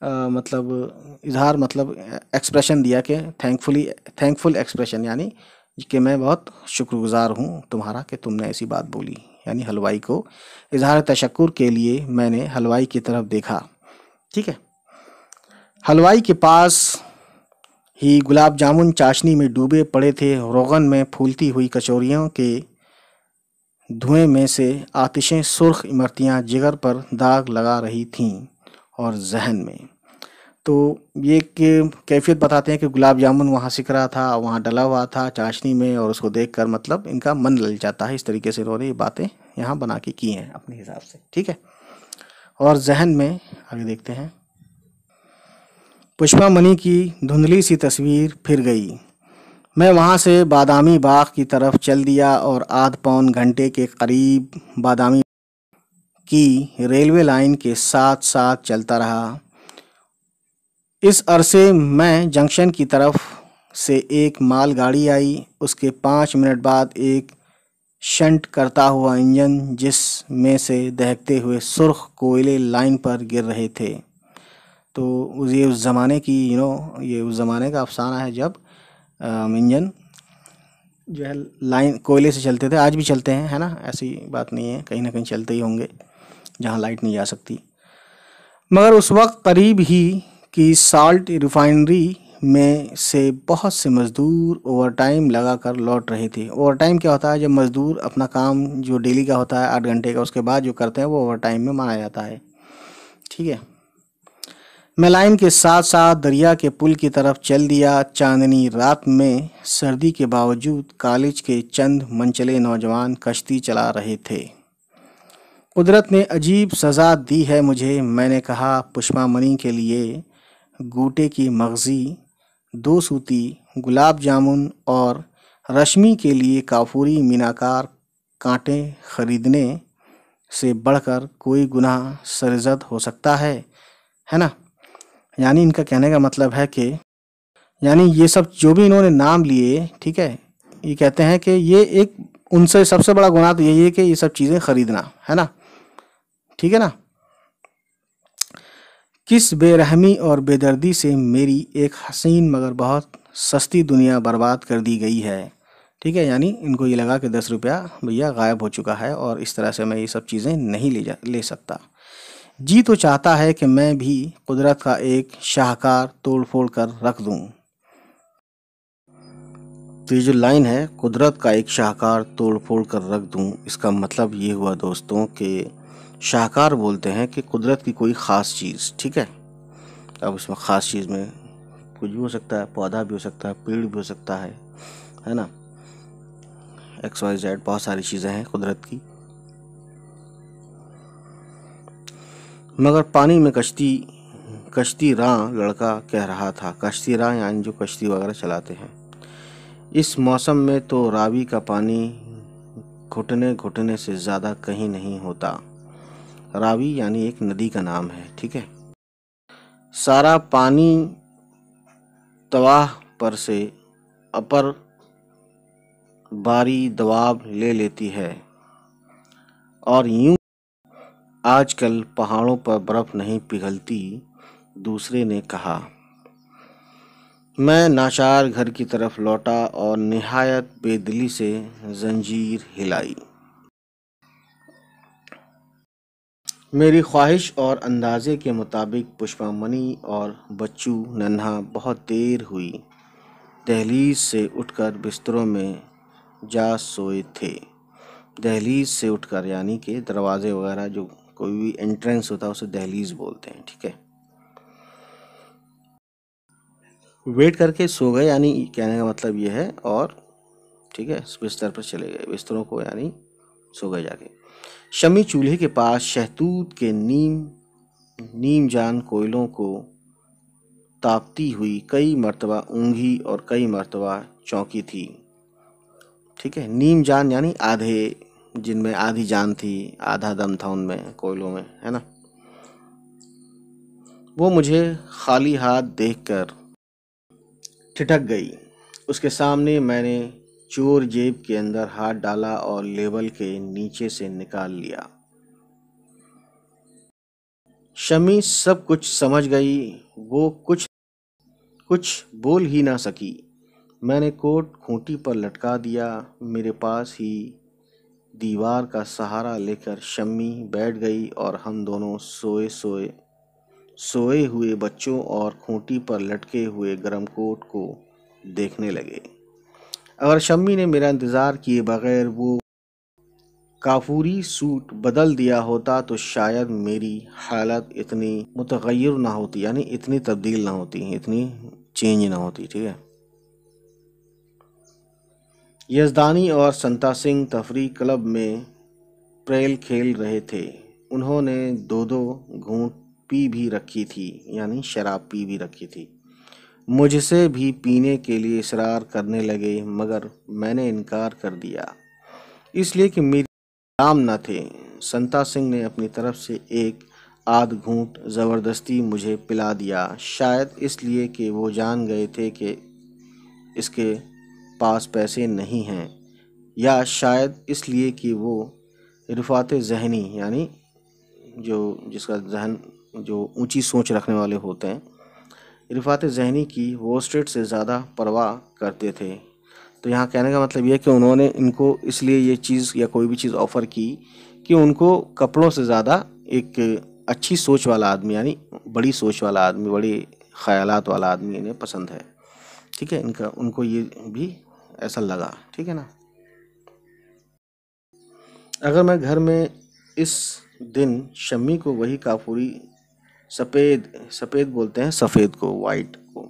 मतलब एक्सप्रेशन दिया कि थैंकफुल एक्सप्रेशन, यानी कि मैं बहुत शुक्रगुजार हूँ तुम्हारा कि तुमने ऐसी बात बोली। यानी हलवाई को इजहार तशक्कुर के लिए मैंने हलवाई की तरफ देखा। ठीक है, हलवाई के पास ही गुलाब जामुन चाशनी में डूबे पड़े थे। रोगन में फूलती हुई कचौरियों के धुएं में से आतिशें सुर्ख इमरतियाँ जिगर पर दाग लगा रही थीं और जहन में। तो ये कैफियत बताते हैं कि गुलाब जामुन वहाँ सिक रहा था, वहाँ डला हुआ था चाशनी में, और उसको देखकर मतलब इनका मन लल जाता है। इस तरीके से इन्होंने ये बातें यहाँ बना के की हैं अपने हिसाब से। ठीक है, और जहन में आगे देखते हैं। पुष्पा मणि की धुंधली सी तस्वीर फिर गई। मैं वहाँ से बादामी बाग की तरफ चल दिया और आध पौन घंटे के करीब बादामी की रेलवे लाइन के साथ साथ चलता रहा। इस अरसे में जंक्शन की तरफ से एक मालगाड़ी आई। उसके 5 मिनट बाद एक शंट करता हुआ इंजन जिसमें से दहकते हुए सुर्ख कोयले लाइन पर गिर रहे थे। तो ये उस ज़माने की ये उस ज़माने का अफसाना है जब इंजन जो है लाइन कोयले से चलते थे। आज भी चलते हैं, है ना, ऐसी बात नहीं है, कहीं ना कहीं चलते ही होंगे जहाँ लाइट नहीं जा सकती। मगर उस वक्त करीब ही की साल्ट रिफाइनरी में से बहुत से मज़दूर ओवरटाइम लगा कर लौट रहे थे। ओवरटाइम क्या होता है? जब मज़दूर अपना काम जो डेली का होता है 8 घंटे का, उसके बाद जो करते हैं वो ओवरटाइम में माना जाता है। ठीक है, मैं लाइन के साथ साथ दरिया के पुल की तरफ चल दिया। चांदनी रात में सर्दी के बावजूद कॉलेज के चंद मनचले नौजवान कश्ती चला रहे थे। कुदरत ने अजीब सज़ा दी है मुझे, मैंने कहा। पुष्पा मणि के लिए गूटे की मगज़ी, 2 सूती गुलाब जामुन और रश्मि के लिए काफूरी मीनाकार कांटे खरीदने से बढ़कर कोई गुनाह सरज़द हो सकता है ना। यानी इनका कहने का मतलब है कि यानी ये सब जो भी इन्होंने नाम लिए, ठीक है, ये कहते हैं कि ये एक उनसे सबसे बड़ा गुनाह तो यही है कि ये सब चीज़ें खरीदना, है ना। ठीक है ना। किस बेरहमी और बेदर्दी से मेरी एक हसीन मगर बहुत सस्ती दुनिया बर्बाद कर दी गई है। ठीक है, यानी इनको ये लगा कि 10 रुपया भैया गायब हो चुका है और इस तरह से मैं ये सब चीज़ें नहीं ले सकता। जी तो चाहता है कि मैं भी कुदरत का एक शाहकार तोड़ फोड़ कर रख दूं। तो ये जो लाइन है, कुदरत का एक शाहकार तोड़ फोड़ कर रख दूं, इसका मतलब ये हुआ दोस्तों कि शाहकार बोलते हैं कि कुदरत की कोई ख़ास चीज़। ठीक है, अब इसमें ख़ास चीज़ में कुछ भी हो सकता है, पौधा भी हो सकता है, पेड़ भी हो सकता है ना, XYZ बहुत सारी चीज़ें हैं कुदरत की। मगर पानी में कश्ती रां लड़का कह रहा था। कश्ती रां यानी जो कश्ती वगैरह चलाते हैं। इस मौसम में तो रावी का पानी घुटने घुटने से ज़्यादा कहीं नहीं होता। रावी यानी एक नदी का नाम है, ठीक है। सारा पानी तवाह पर से अपर बारी दबाव ले लेती है और यूं आजकल पहाड़ों पर बर्फ नहीं पिघलती। दूसरे ने कहा। मैं नाचार घर की तरफ लौटा और निहायत बेदिली से जंजीर हिलाई। मेरी ख्वाहिश और अंदाजे के मुताबिक पुष्पामणि और बच्चू नन्हा बहुत देर हुई दहलीज से उठकर बिस्तरों में जा सोए थे। दहलीज से उठकर यानी कि दरवाजे वगैरह जो कोई भी एंट्रेंस होता है उसे दहलीज बोलते हैं, ठीक है। वेट करके सो गए यानी कहने का मतलब ये है, और ठीक है बिस्तर पर चले गए, बिस्तरों को यानी सो गए जाके। शमी चूल्हे के पास शहतूत के नीम जान कोयलों को तापती हुई कई मर्तबा ऊँघी और कई मर्तबा चौंकी थी, ठीक है। नीम जान यानी आधे, जिनमें आधी जान थी, आधा दम था उनमें, कोयलों में, है ना। वो मुझे खाली हाथ देखकर ठिठक गई। उसके सामने मैंने चोर जेब के अंदर हाथ डाला और लेवल के नीचे से निकाल लिया। शमी सब कुछ समझ गई। वो कुछ बोल ही ना सकी। मैंने कोट खूंटी पर लटका दिया। मेरे पास ही दीवार का सहारा लेकर शम्मी बैठ गई और हम दोनों सोए हुए बच्चों और खूंटी पर लटके हुए गरम कोट को देखने लगे। अगर शम्मी ने मेरा इंतज़ार किए बगैर वो काफूरी सूट बदल दिया होता तो शायद मेरी हालत इतनी मुतगय्यर ना होती, यानी इतनी तब्दील ना होती, इतनी चेंज ना होती, ठीक है। यजदानी और संता सिंह तफरी क्लब में प्रेल खेल रहे थे। उन्होंने दो घूंट पी भी रखी थी, यानी शराब पी भी रखी थी। मुझसे भी पीने के लिए इसरार करने लगे, मगर मैंने इनकार कर दिया, इसलिए कि मेरी काम न थे। संता सिंह ने अपनी तरफ से एक आध घूंट ज़बरदस्ती मुझे पिला दिया, शायद इसलिए कि वो जान गए थे कि इसके पास पैसे नहीं हैं, या शायद इसलिए कि वो रिफ़ात ज़हनी यानी जिसका जहन जो ऊंची सोच रखने वाले होते हैं, रिफ़ात ज़हनी की वोस्टेड से ज़्यादा परवाह करते थे। तो यहाँ कहने का मतलब यह है कि उन्होंने इनको इसलिए ये चीज़ या कोई भी चीज़ ऑफ़र की कि उनको कपड़ों से ज़्यादा एक अच्छी सोच वाला आदमी, यानी बड़ी सोच वाला आदमी, बड़ी ख़यालात वाला आदमी इन्हें पसंद है, ठीक है। उनको ये भी ऐसा लगा, ठीक है ना। अगर मैं घर में इस दिन शम्मी को वही काफूरी सफ़ेद बोलते हैं सफ़ेद को, वाइट को,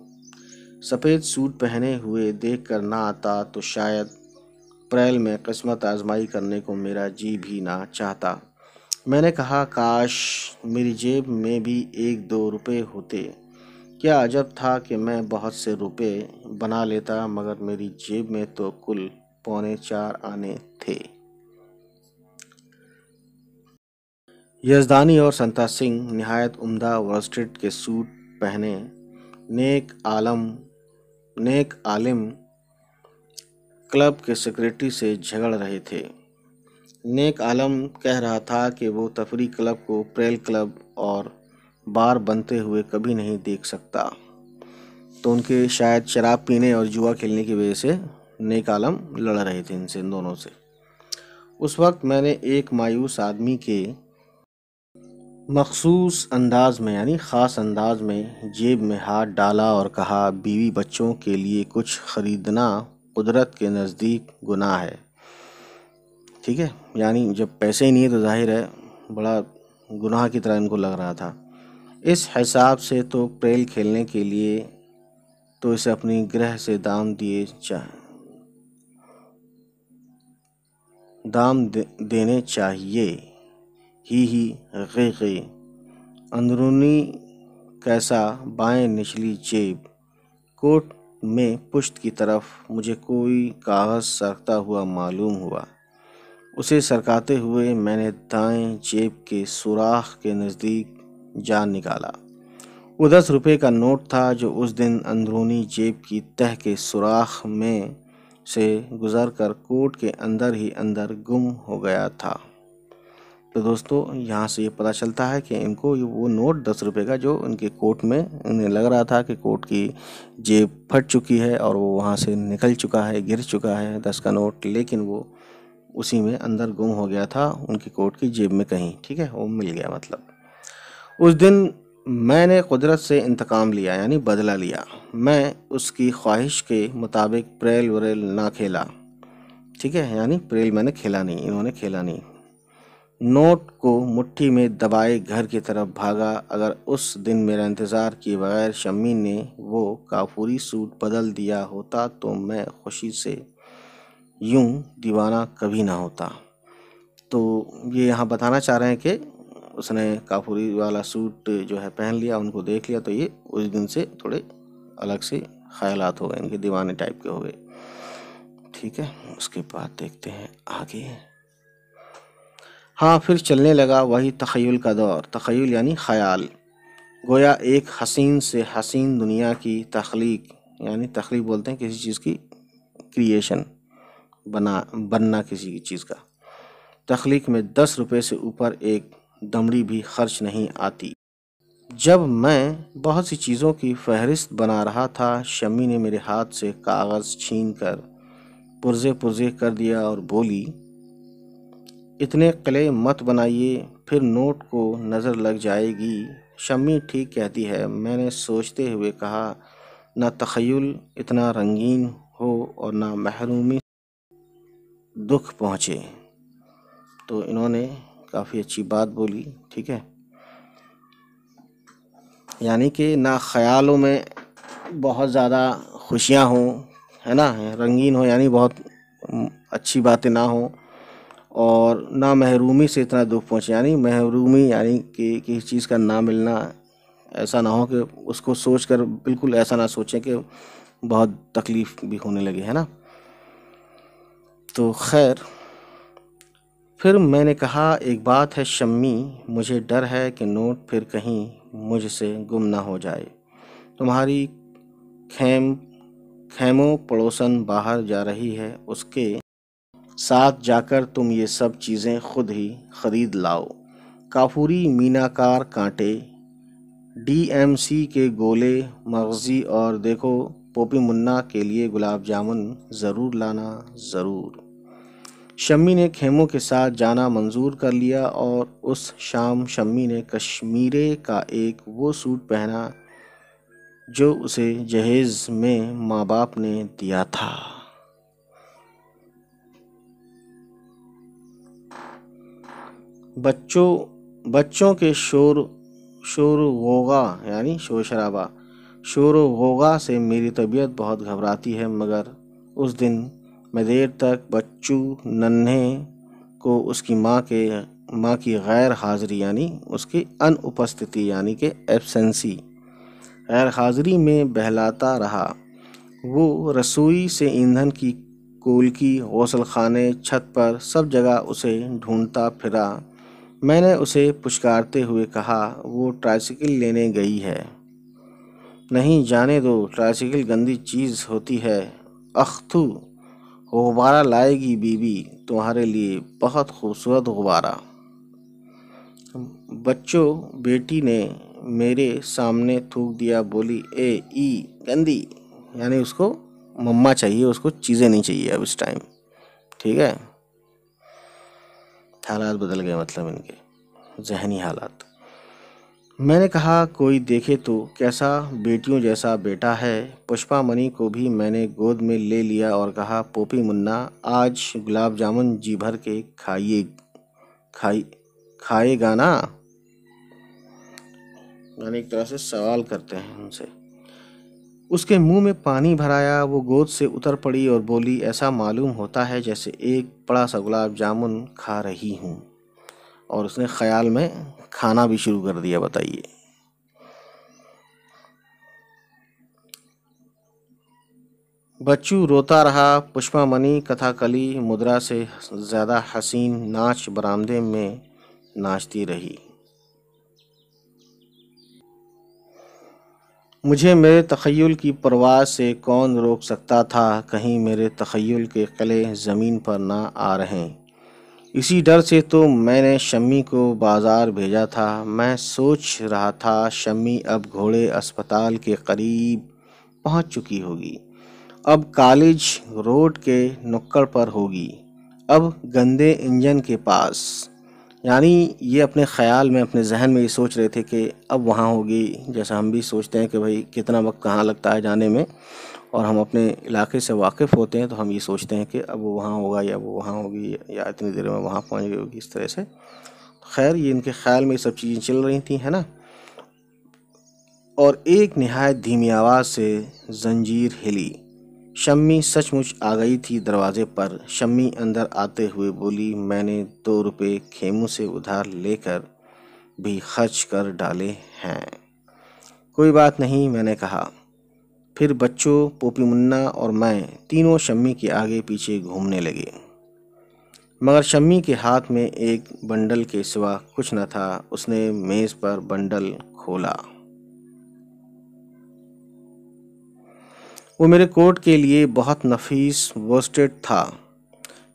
सफ़ेद सूट पहने हुए देख कर ना आता तो शायद अप्रैल में किस्मत आजमाई करने को मेरा जी भी ना चाहता। मैंने कहा, काश मेरी जेब में भी 1-2 रुपए होते। क्या अजब था कि मैं बहुत से रुपए बना लेता, मगर मेरी जेब में तो कुल 3.25 आने थे। यजदानी और संता सिंह निहायत उम्दा वर्स्टेड के सूट पहने नेक आलिम क्लब के सेक्रेटरी से झगड़ रहे थे। नेक आलम कह रहा था कि वो तफरी क्लब को प्रेल क्लब और बार बनते हुए कभी नहीं देख सकता। तो उनके शायद शराब पीने और जुआ खेलने की वजह से नेक आलम लड़ रहे थे इनसे, इन दोनों से। उस वक्त मैंने एक मायूस आदमी के मखसूस अंदाज में यानी ख़ास अंदाज में जेब में हाथ डाला और कहा, बीवी बच्चों के लिए कुछ ख़रीदना कुदरत के नज़दीक गुनाह है, ठीक है। यानी जब पैसे ही नहीं है तो जाहिर है बड़ा गुनाह की तरह इनको लग रहा था। इस हिसाब से तो प्रेल खेलने के लिए तो इसे अपनी गृह से दाम देने चाहिए ही गे अंदरूनी कैसा बाएं निचली जेब कोट में पुश्त की तरफ मुझे कोई कागज़ सरकता हुआ मालूम हुआ। उसे सरकाते हुए मैंने दाएं जेब के सुराख के नज़दीक जान निकाला। वो 10 रुपये का नोट था जो उस दिन अंदरूनी जेब की तह के सुराख में से गुजरकर कोट के अंदर ही अंदर गुम हो गया था। तो दोस्तों यहाँ से ये पता चलता है कि इनको वो नोट 10 रुपये का जो उनके कोट में उन्हें लग रहा था कि कोट की जेब फट चुकी है और वो वहाँ से निकल चुका है, गिर चुका है 10 का नोट, लेकिन वो उसी में अंदर गुम हो गया था उनकी कोट की जेब में कहीं। ठीक है, वो मिल गया। मतलब उस दिन मैंने कुदरत से इंतकाम लिया, यानी बदला लिया। मैं उसकी ख्वाहिश के मुताबिक प्रेल वरेल ना खेला। ठीक है, यानी प्रेल मैंने खेला नहीं, इन्होंने खेला नहीं। नोट को मुट्ठी में दबाए घर की तरफ भागा। अगर उस दिन मेरा इंतज़ार किए बगैर शम्मी ने वो काफूरी सूट बदल दिया होता तो मैं खुशी से यूं दीवाना कभी ना होता। तो ये यहाँ बताना चाह रहे हैं कि उसने काफूरी वाला सूट जो है पहन लिया, उनको देख लिया, तो ये उस दिन से थोड़े अलग से ख्यालात हो गए, इनके दीवाने टाइप के हो गए। ठीक है, उसके बाद देखते हैं आगे। हाँ, फिर चलने लगा वही तख़य्युल का दौर। तख़य्युल यानी ख़याल। गोया एक हसीन से हसीन दुनिया की तख्लीक, यानी तख्लीक बोलते हैं किसी चीज़ की क्रिएशन, बनना किसी चीज़ का। तख्लीक में 10 रुपये से ऊपर एक दमड़ी भी खर्च नहीं आती। जब मैं बहुत सी चीज़ों की फहरिस्त बना रहा था, शम्मी ने मेरे हाथ से कागज़ छीन कर पुर्जे पुर्जे कर दिया और बोली, इतने किले मत बनाइए, फिर नोट को नज़र लग जाएगी। शम्मी ठीक कहती है, मैंने सोचते हुए कहा। ना तख़य्युल इतना रंगीन हो और ना महरूमी दुख पहुँचे। तो इन्होंने काफ़ी अच्छी बात बोली। ठीक है, यानी कि ना ख़यालों में बहुत ज़्यादा खुशियाँ हों, है ना, रंगीन हो यानी बहुत अच्छी बातें ना हों, और ना महरूमी से इतना दुख पहुँचे, यानी महरूमी यानी कि किसी चीज़ का ना मिलना, ऐसा ना हो कि उसको सोचकर बिल्कुल ऐसा ना सोचें कि बहुत तकलीफ़ भी होने लगी, है ना। तो खैर, फिर मैंने कहा, एक बात है शम्मी, मुझे डर है कि नोट फिर कहीं मुझसे गुम ना हो जाए। तुम्हारी खैमों पड़ोसन बाहर जा रही है, उसके साथ जाकर तुम ये सब चीज़ें खुद ही ख़रीद लाओ। काफूरी मीनाकार कांटे, DMC के गोले, मगज़ी, और देखो पोपी मुन्ना के लिए गुलाब जामुन ज़रूर लाना, ज़रूर। शम्मी ने खेमों के साथ जाना मंजूर कर लिया और उस शाम शम्मी ने कश्मीरे का एक वो सूट पहना जो उसे जहेज़ में माँ बाप ने दिया था। बच्चों के शोर गोगा यानी शोर शराबा, शोर गोगा से मेरी तबीयत बहुत घबराती है, मगर उस दिन मैं देर तक बच्चू नन्हे को उसकी माँ की गैर हाज़िरी यानी उसकी अनुपस्थिति यानी कि एब्सेंसी, गैर हाज़िरी में बहलाता रहा। वो रसोई से ईंधन की कोलकी, गौसल खाने, छत पर सब जगह उसे ढूंढता फिरा। मैंने उसे पुचकारते हुए कहा, वो ट्राइसिकल लेने गई है। नहीं, जाने दो, ट्राइसिकल गंदी चीज़ होती है। अख्तू, गुब्बारा लाएगी बीबी तुम्हारे लिए, बहुत खूबसूरत गुब्बारा। बच्चों, बेटी ने मेरे सामने थूक दिया, बोली, गंदी, यानी उसको मम्मा चाहिए, उसको चीज़ें नहीं चाहिए अब इस टाइम। ठीक है, हालात बदल गए, मतलब इनके जहनी हालात। मैंने कहा, कोई देखे तो कैसा बेटियों जैसा बेटा है। पुष्पा मणि को भी मैंने गोद में ले लिया और कहा, पोपी मुन्ना, आज गुलाब जामुन जी भर के खाएगा ना, यानी एक तरह से सवाल करते हैं उनसे। उसके मुंह में पानी भराया, वो गोद से उतर पड़ी और बोली, ऐसा मालूम होता है जैसे एक बड़ा सा गुलाब जामुन खा रही हूँ। और उसने ख्याल में खाना भी शुरू कर दिया। बताइए। बच्चू रोता रहा। पुष्पामणि कथाकली मुद्रा से ज़्यादा हसीन नाच बरामदे में नाचती रही। मुझे मेरे तख़य्युल की परवाज़ से कौन रोक सकता था, कहीं मेरे तख़य्युल के क़िले ज़मीन पर ना आ रहें। इसी डर से तो मैंने शम्मी को बाज़ार भेजा था। मैं सोच रहा था शम्मी अब घोड़े अस्पताल के करीब पहुंच चुकी होगी, अब कॉलेज रोड के नुक्कड़ पर होगी, अब गंदे इंजन के पास। यानी ये अपने ख़्याल में, अपने जहन में ये सोच रहे थे कि अब वहाँ होगी। जैसा हम भी सोचते हैं कि भाई कितना वक्त कहाँ लगता है जाने में, और हम अपने इलाके से वाकिफ़ होते हैं तो हम ये सोचते हैं कि अब वो वहाँ होगा या वो वहाँ होगी या इतनी देर में वहाँ पहुँच गई होगी, इस तरह से। खैर, ये इनके ख़्याल में ये सब चीज़ें चल रही थी, है ना। और एक निहायत धीमी आवाज़ से जंजीर हिली। शम्मी सचमुच आ गई थी दरवाजे पर। शम्मी अंदर आते हुए बोली, मैंने 2 रुपये खेमू से उधार लेकर भी खर्च कर डाले हैं। कोई बात नहीं, मैंने कहा। फिर बच्चों, पोपी मुन्ना और मैं तीनों शम्मी के आगे पीछे घूमने लगे, मगर शम्मी के हाथ में एक बंडल के सिवा कुछ न था। उसने मेज़ पर बंडल खोला। वो मेरे कोट के लिए बहुत नफीस वोस्टेड था।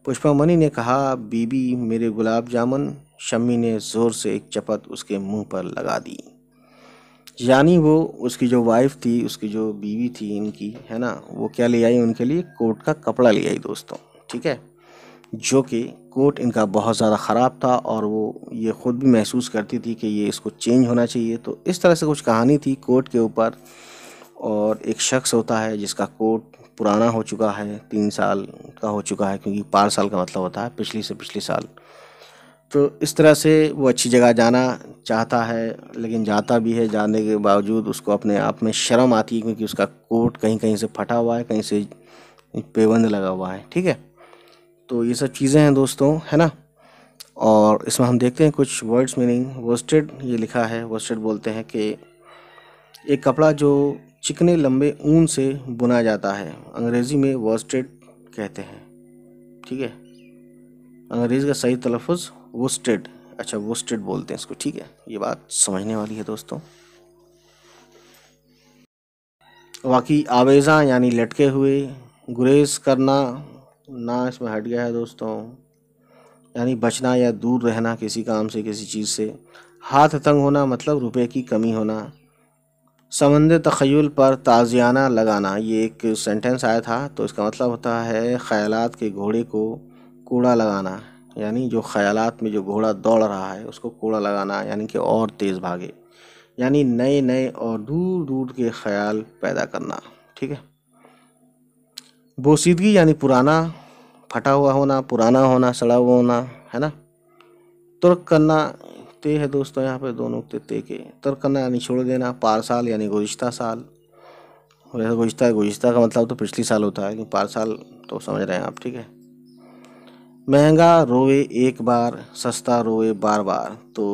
पुष्पामणि ने कहा, बीबी मेरे गुलाब जामुन। शम्मी ने ज़ोर से एक चपत उसके मुंह पर लगा दी। यानी वो उसकी जो वाइफ थी, उसकी जो बीवी थी इनकी, है ना, वो क्या ले आई उनके लिए? कोट का कपड़ा ले आई दोस्तों, ठीक है। जो कि कोट इनका बहुत ज़्यादा ख़राब था और वो ये ख़ुद भी महसूस करती थी कि ये इसको चेंज होना चाहिए। तो इस तरह से कुछ कहानी थी कोट के ऊपर। और एक शख्स होता है जिसका कोट पुराना हो चुका है, 3 साल का हो चुका है, क्योंकि पार साल का मतलब होता है पिछली से पिछले साल। तो इस तरह से वो अच्छी जगह जाना चाहता है, लेकिन जाता भी है। जाने के बावजूद उसको अपने आप में शर्म आती है, क्योंकि उसका कोट कहीं कहीं से फटा हुआ है, कहीं से पेबंद लगा हुआ है, ठीक है। तो ये सब चीज़ें हैं दोस्तों, है ना। और इसमें हम देखते हैं कुछ वर्ड्स मीनिंग। वोस्टेड, ये लिखा है, वोस्टेड बोलते हैं कि एक कपड़ा जो चिकने लंबे ऊन से बुना जाता है, अंग्रेज़ी में वोस्टेड कहते हैं, ठीक है। अंग्रेज़ी का सही तलफ़ुज़ वोस्टेड, अच्छा वोस्टेड बोलते हैं इसको, ठीक है। ये बात समझने वाली है दोस्तों। बाकी आवेज़ा यानी लटके हुए, गुरेज करना ना इसमें हट गया है दोस्तों, यानी बचना या दूर रहना किसी काम से, किसी चीज़ से। हाथ तंग होना मतलब रुपए की कमी होना। समंदर तख़य्युल पर ताज़ियाना लगाना, ये एक सेंटेंस आया था, तो इसका मतलब होता है ख़यालात के घोड़े को कूड़ा लगाना। यानी जो ख़यालात में जो घोड़ा दौड़ रहा है उसको कूड़ा लगाना, यानी कि और तेज़ भागे, यानी नए नए और दूर दूर के ख़याल पैदा करना, ठीक है। बोसीदगी यानी पुराना, फटा हुआ होना, पुराना होना, सड़ा हुआ होना, है ना। तुर्क करना, ते है दोस्तों यहाँ पे दो नुक्ते ते के। तुर्क करना यानी छोड़ देना। पारसाल यानी गुज़िश्ता साल। वैसे गुज़िश्ता का मतलब तो पिछली साल होता है, लेकिन पारसाल तो समझ रहे हैं आप, ठीक है। महंगा रोए एक बार, सस्ता रोए बार बार। तो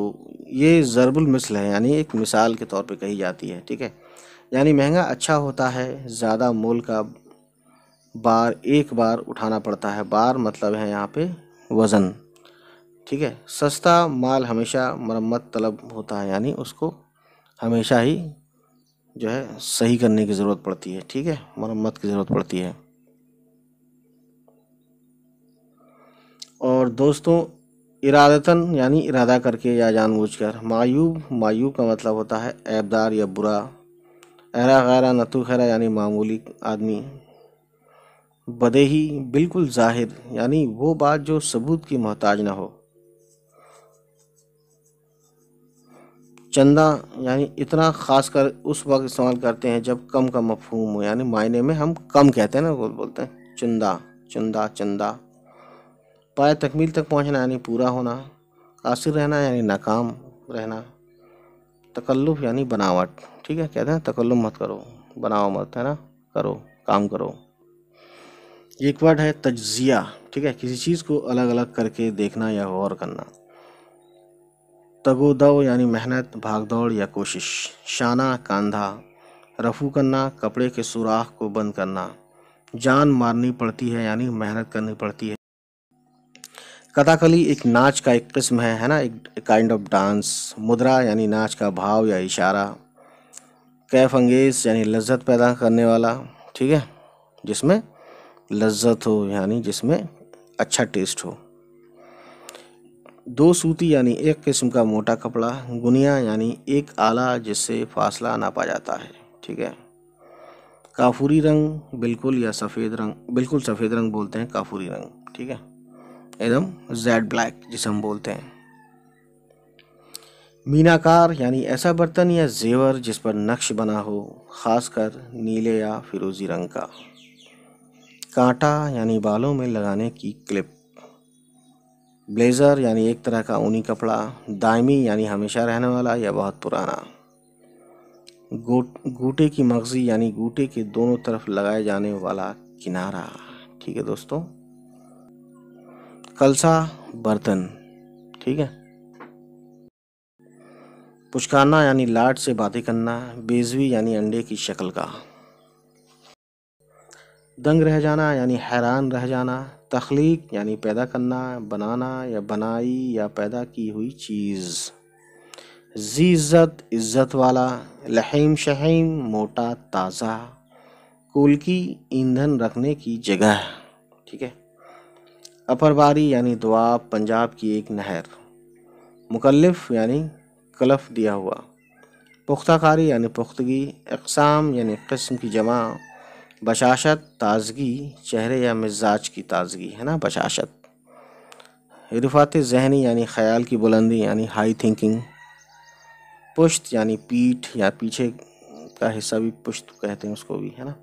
ये ज़रबुल मिसल है, यानी एक मिसाल के तौर पे कही जाती है, ठीक है। यानी महंगा अच्छा होता है, ज़्यादा मोल का बार एक बार उठाना पड़ता है। बार मतलब है यहाँ पे वज़न, ठीक है। सस्ता माल हमेशा मरम्मत तलब होता है, यानी उसको हमेशा ही जो है सही करने की ज़रूरत पड़ती है, ठीक है, मरम्मत की ज़रूरत पड़ती है। और दोस्तों, इरादतन यानी इरादा करके या जानबूझकर। मायूब, मायूब का मतलब होता है ऐबदार या बुरा। ऐरा गैरा नतु खैरा यानी मामूली आदमी। बदेही, बिल्कुल जाहिर, यानी वो बात जो सबूत की मोहताज ना हो। चंदा यानी इतना, खासकर उस वक्त इस्तेमाल करते हैं जब कम का मफहूम हो, यानी मायने में हम कम कहते हैं ना, बोलते हैं चंदा, चंदा, चंदा। पाए तकमील तक पहुंचना यानी पूरा होना। कासिर रहना यानी नाकाम रहना। तकल्लुफ़ यानी बनावट, ठीक है, कहते हैं तकल्लुफ़ मत करो, बनाओ मत, है ना, करो, काम करो। एक वर्ड है तज्जिया, ठीक है, किसी चीज़ को अलग अलग करके देखना या गौर करना। तगोदो यानी मेहनत, भागदौड़ या कोशिश। शाना, कांधा। रफू करना, कपड़े के सुराख को बंद करना। जान मारनी पड़ती है, यानी मेहनत करनी पड़ती है। कथकली एक नाच का एक किस्म है ना, एक काइंड ऑफ डांस। मुद्रा यानी नाच का भाव या इशारा। कैफ अंगेज यानी लज्जत पैदा करने वाला, ठीक है, जिसमें लज्जत हो, यानी जिसमें अच्छा टेस्ट हो। दो सूती यानी एक किस्म का मोटा कपड़ा। गुनिया यानी एक आला जिससे फासला नापा जाता है, ठीक है। काफूरी रंग बिल्कुल या सफ़ेद रंग, बिल्कुल सफ़ेद रंग बोलते हैं काफूरी रंग, ठीक है, एकदम जेड ब्लैक जिसे हम बोलते हैं। मीनाकार यानी ऐसा बर्तन या जेवर जिस पर नक्श बना हो, खासकर नीले या फिरोजी रंग का। कांटा यानी बालों में लगाने की क्लिप। ब्लेज़र यानी एक तरह का ऊनी कपड़ा। दायमी यानी हमेशा रहने वाला या बहुत पुराना। गूटे की मगजी यानी गूटे के दोनों तरफ लगाए जाने वाला किनारा, ठीक है दोस्तों। कलसा बर्तन, ठीक है। पुचकाना यानी लाड से बातें करना। बेजवी यानी अंडे की शक्ल का। दंग रह जाना यानी हैरान रह जाना। तख्लीक यानी पैदा करना, बनाना या बनाई या पैदा की हुई चीज़। जी इज़्ज़त इज़्ज़त वाला। लहीम शहीम मोटा ताज़ा। कुल की ईंधन रखने की जगह, ठीक है। अपरबारी यानी दुआब, पंजाब की एक नहर। मुकल्लिफ यानी कलफ दिया हुआ। पुख्ताकारी यानी पुख्तगी। इक़साम यानी किस्म की जमा। बशाशत ताजगी, चेहरे या मिजाज की ताजगी, है ना, बशाशत। रिफ़ात ज़हनी यानी ख्याल की बुलंदी, यानी हाई थिंकिंग। पुश्त यानी पीठ या पीछे का हिस्सा भी पुश्त कहते हैं उसको भी, है ना।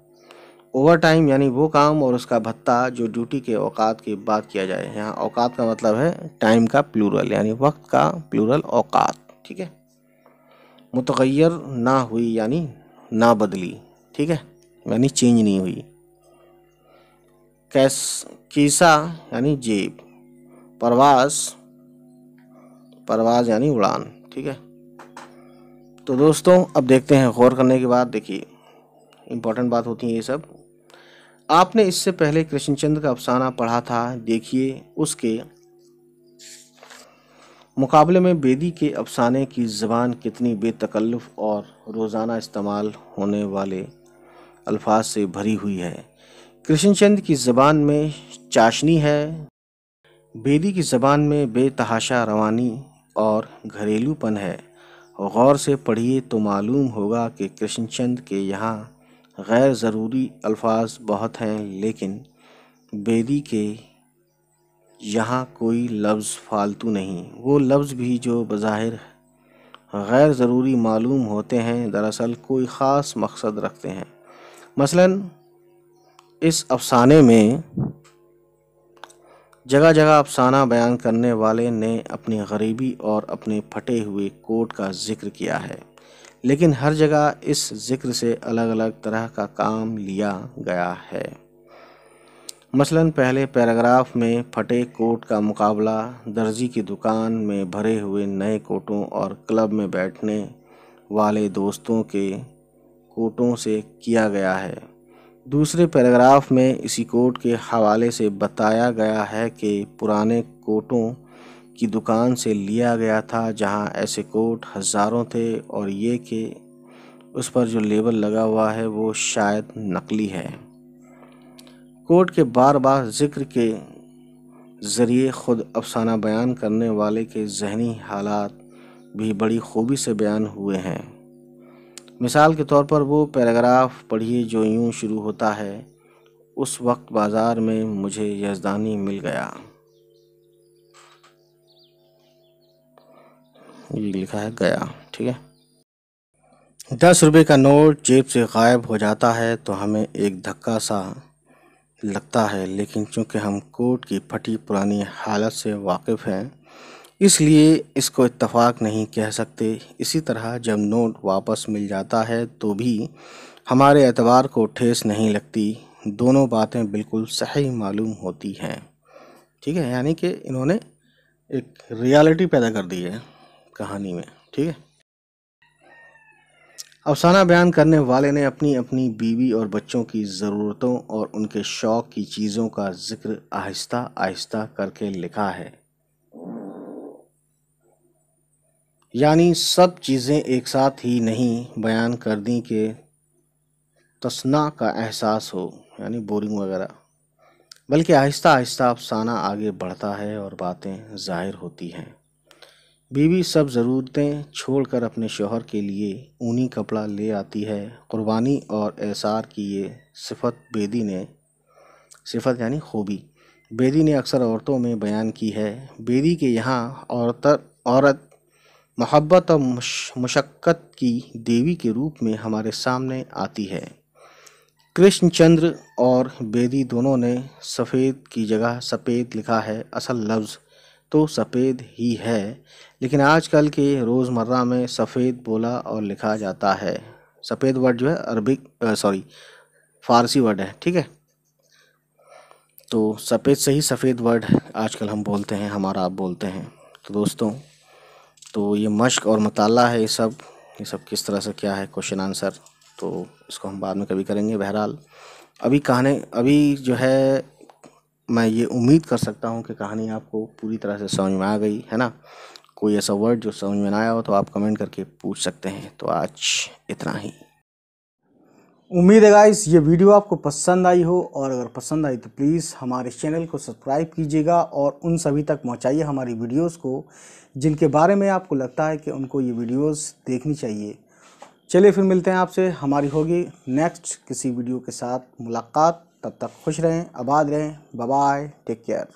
ओवर टाइम यानी वो काम और उसका भत्ता जो ड्यूटी के औकात के बाद किया जाए। यहाँ औकात का मतलब है टाइम का प्लूरल, यानी वक्त का प्लूरल औकात, ठीक है। मुतगय्यर ना हुई यानी ना बदली, ठीक है, यानी चेंज नहीं हुई। कीसा यानी जेब। परवाज़, परवाज़ यानी उड़ान, ठीक है। तो दोस्तों अब देखते हैं, गौर करने के बाद देखिए इम्पोर्टेंट बात होती है ये सब। आपने इससे पहले कृष्णचंद्र का अफसाना पढ़ा था, देखिए उसके मुकाबले में बेदी के अफसाने की ज़बान कितनी बेतकल्लुफ़ और रोज़ाना इस्तेमाल होने वाले अल्फाज से भरी हुई है। कृष्णचंद्र की ज़बान में चाशनी है, बेदी की ज़बान में बेतहाशा रवानी और घरेलूपन है। गौर से पढ़िए तो मालूम होगा कि कृष्णचंद्र के यहाँ गैर ज़रूरी अल्फाज बहुत हैं, लेकिन बेदी के यहाँ कोई लफ्ज़ फालतू नहीं। वो लफ्ज़ भी जो बज़ाहिर गैर ज़रूरी मालूम होते हैं, दरअसल कोई ख़ास मकसद रखते हैं। मसलन इस अफसाने में जगह जगह अफसाना बयान करने वाले ने अपनी गरीबी और अपने फटे हुए कोट का जिक्र किया है, लेकिन हर जगह इस जिक्र से अलग अलग तरह का काम लिया गया है। मसलन पहले पैराग्राफ में फटे कोट का मुकाबला दर्जी की दुकान में भरे हुए नए कोटों और क्लब में बैठने वाले दोस्तों के कोटों से किया गया है। दूसरे पैराग्राफ में इसी कोट के हवाले से बताया गया है कि पुराने कोटों की दुकान से लिया गया था, जहां ऐसे कोट हज़ारों थे और ये कि उस पर जो लेबल लगा हुआ है वो शायद नकली है। कोट के बार बार जिक्र के ज़रिए ख़ुद अफसाना बयान करने वाले के ज़हनी हालात भी बड़ी खूबी से बयान हुए हैं। मिसाल के तौर पर वो पैराग्राफ पढ़िए जो यूं शुरू होता है, उस वक्त बाज़ार में मुझे यज़दानी मिल गया। ये लिखा है गया, ठीक है। 10 रुपये का नोट जेब से गायब हो जाता है तो हमें एक धक्का सा लगता है, लेकिन चूंकि हम कोट की फटी पुरानी हालत से वाकिफ़ हैं, इसलिए इसको इत्तफाक नहीं कह सकते। इसी तरह जब नोट वापस मिल जाता है तो भी हमारे एतबार को ठेस नहीं लगती। दोनों बातें बिल्कुल सही मालूम होती हैं, ठीक है। यानी कि इन्होंने एक रियलिटी पैदा कर दी है कहानी में, ठीक है। अफसाना बयान करने वाले ने अपनी अपनी बीवी और बच्चों की ज़रूरतों और उनके शौक़ की चीज़ों का जिक्र आहिस्ता आहिस्ता करके लिखा है, यानी सब चीज़ें एक साथ ही नहीं बयान कर दी कि तसना का एहसास हो, यानी बोरिंग वगैरह, बल्कि आहिस्ता आहिस्ता अफसाना आगे बढ़ता है और बातें ज़ाहिर होती हैं। बीवी सब ज़रूरतें छोड़कर अपने शौहर के लिए ऊनी कपड़ा ले आती है। कुर्बानी और एसार की ये सिफत यानी खूबी बेदी ने अक्सर औरतों में बयान की है। बेदी के यहाँ औरत मोहब्बत और मुशक्क़त की देवी के रूप में हमारे सामने आती है। कृष्णचंद्र और बेदी दोनों ने सफ़ेद की जगह सफ़ेद लिखा है। असल लफ्ज़ तो सफ़ेद ही है, लेकिन आजकल के रोज़मर्रा में सफ़ेद बोला और लिखा जाता है। सफ़ेद वर्ड जो है फ़ारसी वर्ड है, ठीक है। तो सफ़ेद से ही सफ़ेद वर्ड आजकल हम बोलते हैं, हमारा आप बोलते हैं। तो दोस्तों, तो ये मश्क और मुताला है, ये सब किस तरह से क्या है, क्वेश्चन आंसर, तो इसको हम बाद में कभी करेंगे। बहरहाल अभी जो है मैं ये उम्मीद कर सकता हूँ कि कहानी आपको पूरी तरह से समझ में आ गई है ना। कोई ऐसा वर्ड जो समझ में ना आया हो तो आप कमेंट करके पूछ सकते हैं। तो आज इतना ही। उम्मीद है गाइस ये वीडियो आपको पसंद आई हो, और अगर पसंद आई तो प्लीज़ हमारे चैनल को सब्सक्राइब कीजिएगा और उन सभी तक पहुंचाइए हमारी वीडियोस को जिनके बारे में आपको लगता है कि उनको ये वीडियोस देखनी चाहिए। चलिए फिर मिलते हैं आपसे, हमारी होगी नेक्स्ट किसी वीडियो के साथ मुलाकात। तब तक खुश रहें, आबाद रहें, बाय बाय, टेक केयर।